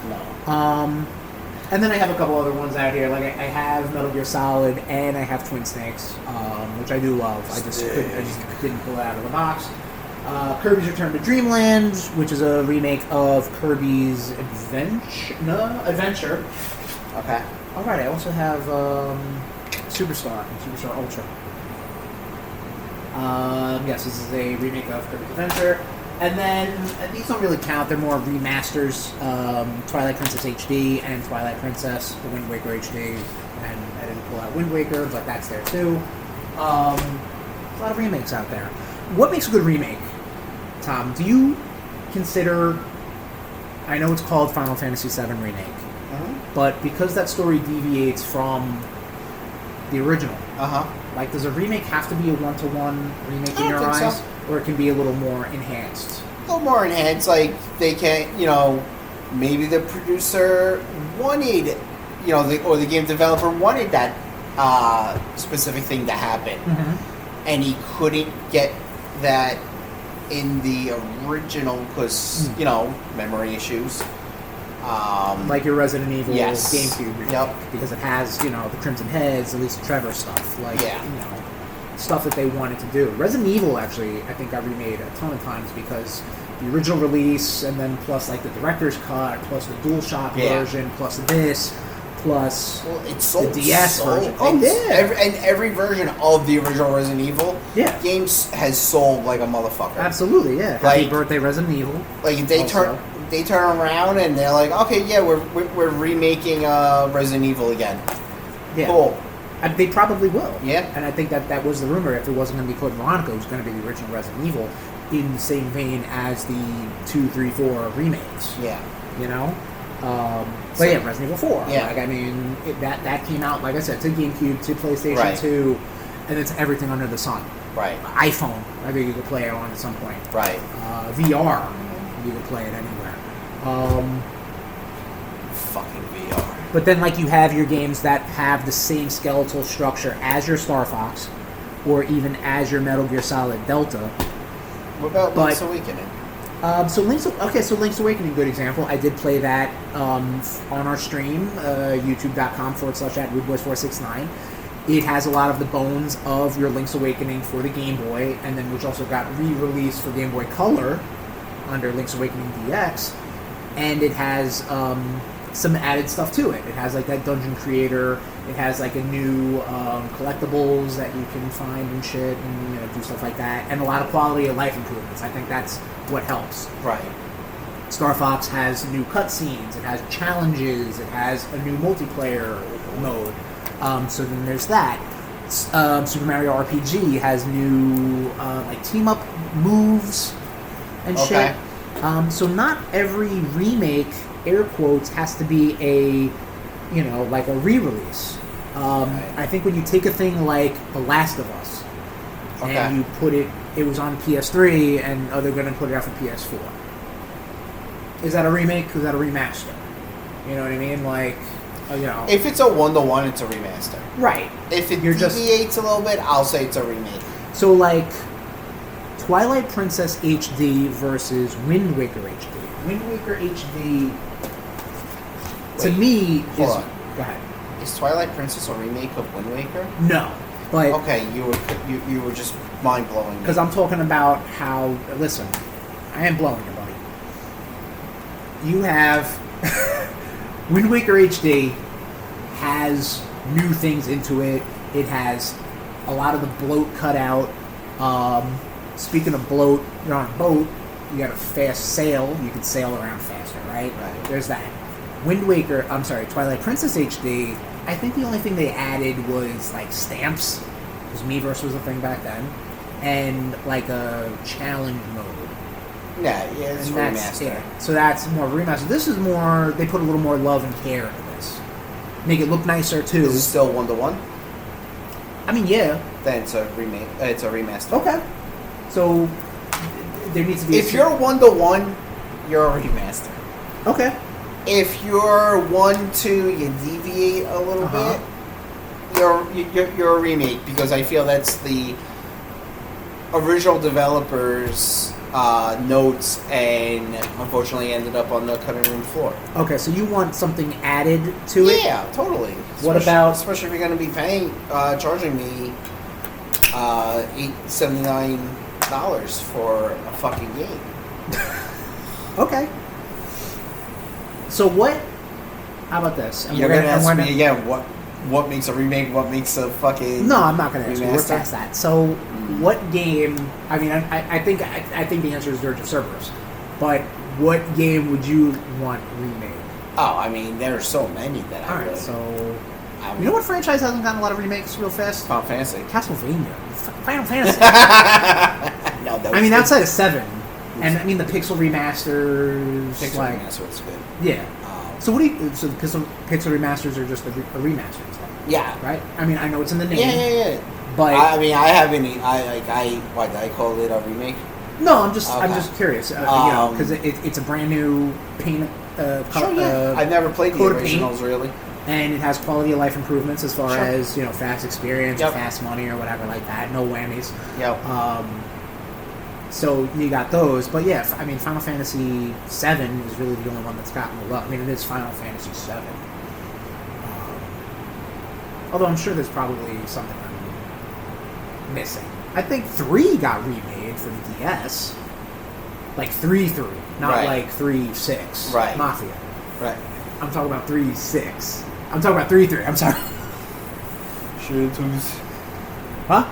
No. And then I have a couple other ones out here. Like, I have Metal Gear Solid, and I have Twin Snakes, which I do love. I just didn't pull it out of the box. Kirby's Return to Dreamland, which is a remake of Kirby's Adventure. Okay. Alright, I also have Superstar and Superstar Ultra. Yes, this is a remake of Kirby's Adventure. And then, these don't really count, they're more remasters. Twilight Princess HD and Twilight Princess, the Wind Waker HD. And I didn't pull out Wind Waker, but that's there too. A lot of remakes out there. What makes a good remake, Tom? Do you consider... I know it's called Final Fantasy VII Remake, but because that story deviates from the original, like, does a remake have to be a one-to-one remake in your eyes? So. Or it can be a little more enhanced? A little more enhanced, like, they can't, maybe the producer wanted, or the game developer wanted that specific thing to happen. And he couldn't get that in the original because, memory issues. Like your Resident Evil GameCube remake. Yep. Because it has, the Crimson Heads, at least Trevor stuff. Like, stuff that they wanted to do. Resident Evil, actually, I think got remade a ton of times because the original release, and then plus, like, the director's cut, plus the DualShock version, plus this, plus the DS version. Oh, yeah. And every version of the original Resident Evil games has sold like a motherfucker. Absolutely, yeah. Happy birthday, Resident Evil. Like, they turn around and they're like, okay, yeah, we're remaking Resident Evil again. Yeah. Cool. They probably will. Yeah. And I think that was the rumor. If it wasn't going to be Code Veronica, it was going to be the original Resident Evil in the same vein as the 2, 3, 4 remakes. Yeah. But yeah, Resident Evil 4. Yeah. Like, I mean, that came out, like I said, to GameCube, to PlayStation 2, and it's everything under the sun. Right. iPhone, I think you could play it on at some point. Right. VR, you could play it anywhere. Fucking VR. But then, like, you have your games that have the same skeletal structure as your Star Fox, or even as your Metal Gear Solid Delta. What about Link's Awakening? So Link's Awakening, good example. I did play that on our stream, youtube.com/@RudeBoyz469. It has a lot of the bones of your Link's Awakening for the Game Boy, and then which also got re-released for Game Boy Color under Link's Awakening DX, and it has some added stuff to it. It has like that dungeon creator. It has like a new collectibles that you can find and shit, and do stuff like that, and a lot of quality of life improvements. I think that's what helps. Right. Star Fox has new cutscenes. It has challenges. It has a new multiplayer mode. So then there's that. Super Mario RPG has new like team up moves and shit. So not every remake, air quotes, has to be a like a re-release. I think when you take a thing like The Last of Us and you put it was on PS3 and they're going to put it out for PS4. is that a remake? Is that a remaster? You know what I mean? Like, you know. If it's a 1-to-1, it's a remaster. Right. If it deviates a little bit, I'll say it's a remake. So, like, Twilight Princess HD versus Wind Waker HD. Wind Waker HD, to me, is... on. Go ahead. Is Twilight Princess a remake of Wind Waker? No. But okay, you were just mind-blowing. Because I'm talking about how... Listen, I am blowing you, buddy. You have... Wind Waker HD has new things into it. It has a lot of the bloat cut out. Speaking of bloat, you're on a boat. You got a fast sail. You can sail around faster, right? Right. There's that. Twilight Princess HD, I think the only thing they added was, like, stamps. Because Miiverse was a thing back then. And, like, a challenge mode. Yeah, it's remaster. Yeah. So that's more remaster. This is more, they put a little more love and care into this. Make it look nicer, too. Is it still 1-to-1? I mean, yeah. Then it's a remake. It's a remaster. Okay. So, there needs to be... If you're 1-to-1, you're a remaster. Okay. If you're 1-2, you deviate a little bit, you're a remake, because I feel that's the original developers' notes, and unfortunately ended up on the cutting room floor. Okay, so you want something added to it? Yeah, totally. Especially if you're going to be charging me $879 for a fucking game? Okay. So what? How about this? You're going to ask me again what makes a remake? What makes a fucking? No, I'm not going to ask you. We're past that. So what game? I mean, I think the answer is Dirge of Cerberus. But what game would you want remade? Oh, I mean, there are so many that I really. So you know what franchise hasn't gotten a lot of remakes real fast? Final Fantasy. Castlevania. Final Fantasy. No, I mean, outside of 7. And I mean the Pixel remasters. Pixel remaster was good. Yeah. So what do you? So the Pixel remasters are just a remasters. Yeah. Right. I mean, I know it's in the name. Yeah. But I mean, I haven't. Why did I call it a remake? No, I'm just curious. You know, because it's a brand new paint. Sure, yeah. I've never played the originals really. And it has quality of life improvements as far as fast experience, or fast money, or whatever like that. No whammies. Yep. So you got those, but yeah, I mean, Final Fantasy VII is really the only one that's gotten the love. I mean, it is Final Fantasy VII. Although I'm sure there's probably something I'm missing. I think 3 got remade for the DS. Like 3-3, not like 3-6. Right. Mafia. Right. I'm talking about 3-6. I'm talking about 3-3. I'm sorry. Huh?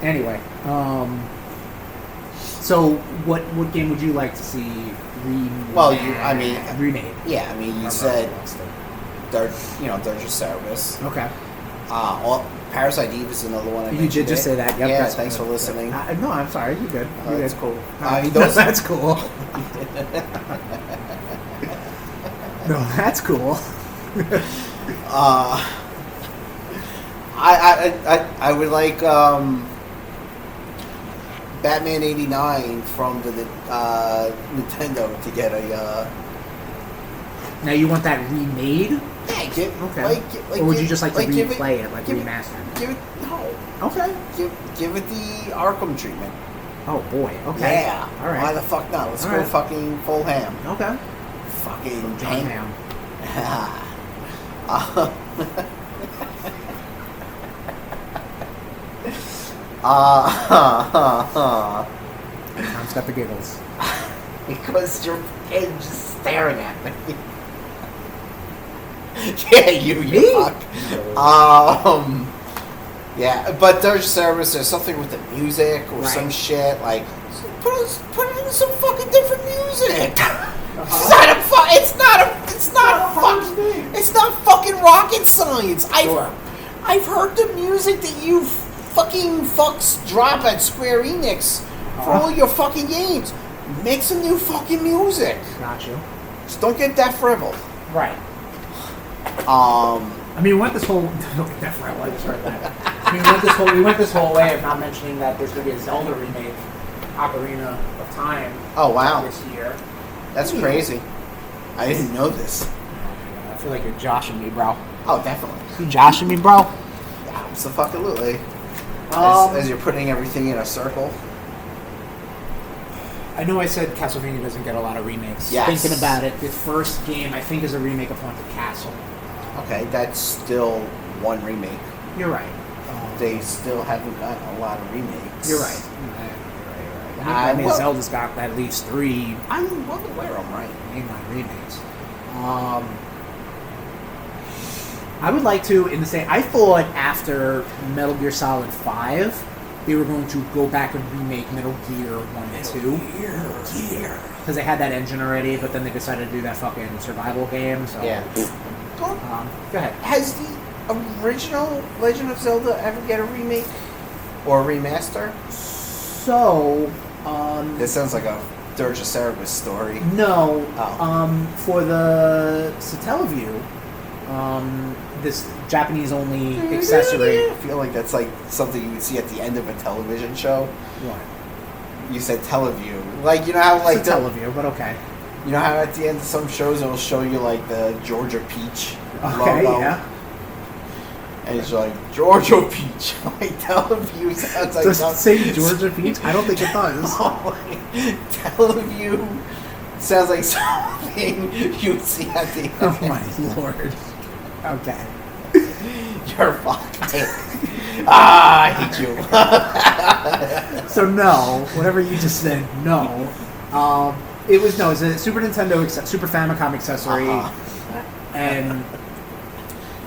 Anyway, so what game would you like to see remade? Well, remade. Yeah, I mean, you said Dirge of Cerberus. Okay. Parasite Eve is another one I mentioned. You did just say that. Yep, yeah, thanks for listening. No, I'm sorry. You're good. That's cool. That's cool. No, that's cool. I would like Batman '89 from the Nintendo to get a. Now you want that remade? Yeah, okay. Or would you just like to replay it, like remaster? No. Okay. Give it the Arkham treatment. Oh boy. Okay. Yeah. All right. Why the fuck not? Let's go fucking full ham. Okay. Fucking John Ham. Tom's got the giggles. Because your head just staring at me. Yeah, you fuck. Yeah, but Dirge of Cerberus, there's something with the music or some shit, like, put in some fucking different music. It's not fucking rocket science. I've heard the music that you fucking fucks drop at Square Enix for all your fucking games. Make some new fucking music. Got you. Just don't get Death Rebel. Right. I mean, we went this whole. Death Rebel. I just heard that. I mean, we went this whole way of not mentioning that there's going to be a Zelda remake, Ocarina of Time. Oh wow! This year. That's crazy. I didn't know this. I feel like you're joshing me, bro. Oh, definitely. You joshing me, bro? Absolutely. As you're putting everything in a circle. I know I said Castlevania doesn't get a lot of remakes. Yes. Thinking about it, the first game I think is a remake of Haunted Castle. Okay, that's still one remake. You're right. They still haven't gotten a lot of remakes. You're right. I mean, Zelda's got at least 3. I'm well aware I'm right. Mainline remakes. I would like to, in the same... I thought after Metal Gear Solid 5, they were going to go back and remake Metal Gear 1 and 2. Because they had that engine already, but then they decided to do that fucking survival game, so... Yeah. Go ahead. Has the original Legend of Zelda ever get a remake? Or a remaster? So... This sounds like a Dirge of Cerberus story. No. Oh. For the Satellaview, this Japanese-only accessory... I feel like that's like something you would see at the end of a television show. What? You said Teleview. Like, you know how like... Satellaview, but okay. You know how at the end of some shows it'll show you like the Georgia Peach okay, logo? Yeah. And it's like, Georgia Peach. Like, Teleview sounds like... Does it say Georgia Peach? I don't think it does. Teleview sounds like something you'd see at the end. Oh my lord. Okay. You're fucked. I hate you. So no, whatever you just said, no. It's a Super Nintendo, Super Famicom accessory, and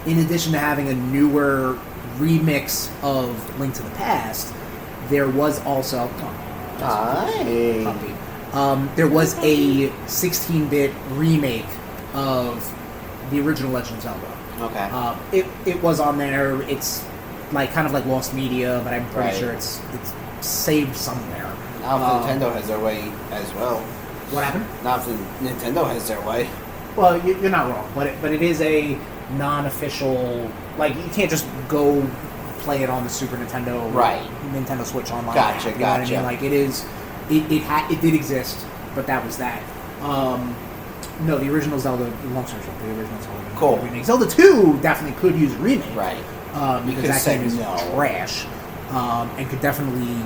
in addition to having a newer remix of Link to the Past, there was also there was a 16-bit remake of the original Legend of Zelda. Okay. It was on there. It's like kind of like lost media, but I'm pretty sure it's saved somewhere. Now Nintendo has their way as well. What happened? Now Nintendo has their way. Well, you're not wrong, but it is a non-official. Like you can't just go play it on the Super Nintendo, Nintendo Switch online. Gotcha. What I mean? Like it is. It did exist, but that was that. No, the original Zelda. Long story short, the original Zelda. Cool. Remake. Zelda 2 definitely could use a remake. Right. Because that game is trash, and could definitely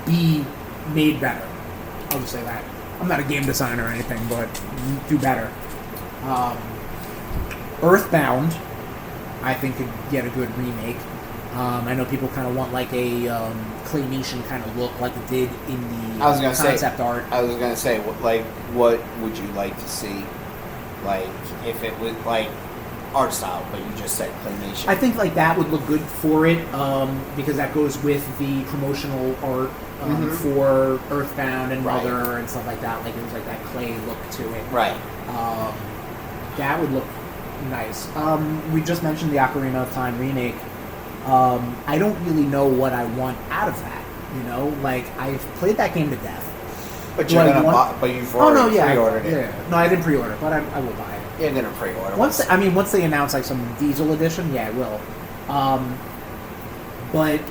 be made better. I'll just say that. I'm not a game designer or anything, but do better. Earthbound, I think, could get a good remake. I know people kind of want like a claymation kind of look like it did in the concept art. I was gonna say, like, what would you like to see? Like, if it was like art style, but you just said claymation. I think like that would look good for it, because that goes with the promotional art for Earthbound and Mother and stuff like that. Like it was like that clay look to it. Right. That would look nice. We just mentioned the Ocarina of Time remake. I don't really know what I want out of that. You know, like I've played that game to death. But you're but you've already pre-ordered it. Yeah. No, I didn't pre-order it, but I will buy it. You're gonna pre-order. Once they announce like some Diesel edition, yeah, I will. But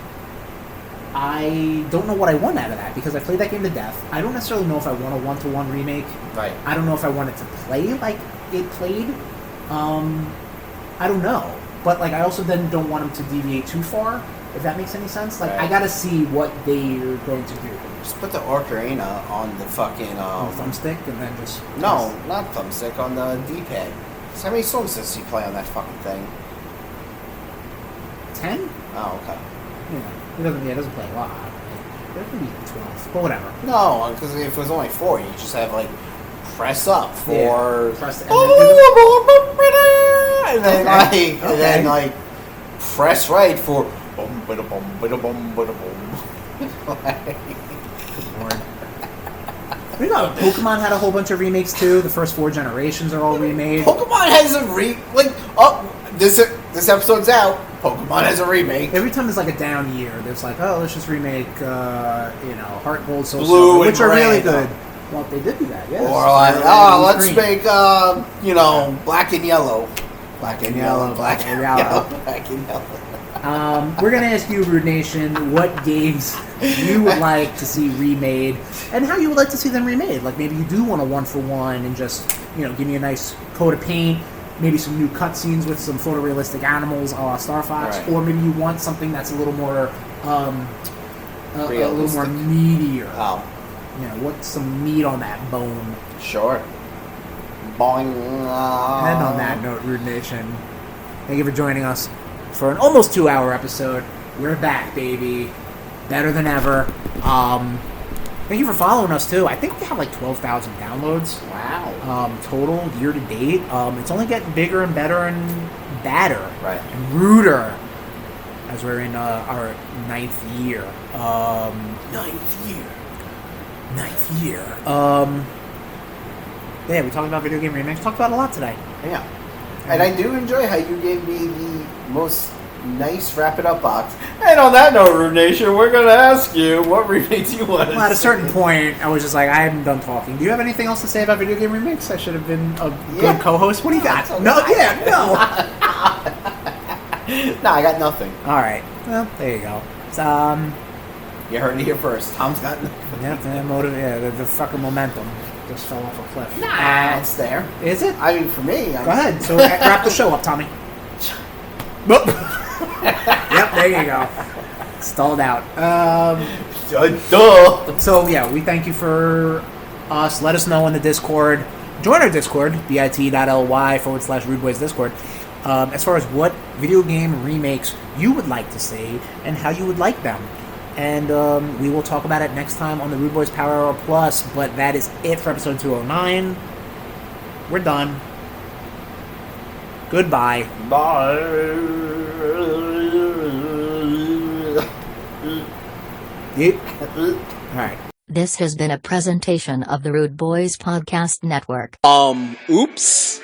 I don't know what I want out of that because I played that game to death. I don't necessarily know if I want a 1-to-1 remake. Right. I don't know if I want it to play like it played. I don't know. But like I also then don't want them to deviate too far, if that makes any sense. Like I gotta see what they're going to do. Just put the Ocarina on the fucking thumbstick and then just not thumbstick, on the D-pad. So how many songs does he play on that fucking thing? 10? Oh, okay. Yeah, it doesn't play a lot. There could be 12, but whatever. No, because if it was only 4, you just have like press up for press and then like press right for bum bada bum bada bum bada bum. You know, Pokemon had a whole bunch of remakes too. The first 4 generations are all remade. Pokemon has a this episode's out. Pokemon has a remake. Every time there's like a down year, there's like, oh, let's just remake, Heart Gold, Soul Blue, Silver, which are really good. Well, they did do that, yes. Or like, let's make, Black and Yellow. Black and Yellow. Black and Yellow. Black and Yellow. We're going to ask you, Rude Nation, what games you would like to see remade and how you would like to see them remade. Like, maybe you do want a one-for-one and just, give me a nice coat of paint, maybe some new cutscenes with some photorealistic animals a la Star Fox, right. Or maybe you want something that's a little more, a little more meatier. Oh. What's some meat on that bone? Sure. Boing. And on that note, Rude Nation, thank you for joining us for an almost 2-hour episode. We're back, baby. Better than ever. Thank you for following us, too. I think we have like 12,000 downloads. Wow. Total, year to date. It's only getting bigger and better and badder. Right. And ruder as we're in our 9th year. 9th year. Yeah, we talked about video game remakes. Talked about a lot today. Yeah. And I do enjoy how you gave me the most nice wrap it up box. And on that note, Rude Nation, we're going to ask you what remakes you want. Well, at a certain point, I was just like, I haven't done talking. Do you have anything else to say about video game remakes? I should have been a good co-host. What do you got? No. No, I got nothing. All right. Well, there you go. You heard it here first. Tom's got nothing. Yep, the fucking momentum just fell off a cliff. Nah, it's there. Is it? I mean, for me. Go ahead. So wrap the show up, Tommy. Yep, there you go. Stalled out. Duh. So, yeah, we thank you for us. Let us know in the Discord. Join our Discord, bit.ly/RudeBoyz Discord, as far as what video game remakes you would like to see and how you would like them. And we will talk about it next time on the RudeBoyz Power Hour Plus. But that is it for episode 209. We're done. Goodbye. Bye. All right. This has been a presentation of the RudeBoyz Podcast Network. Oops.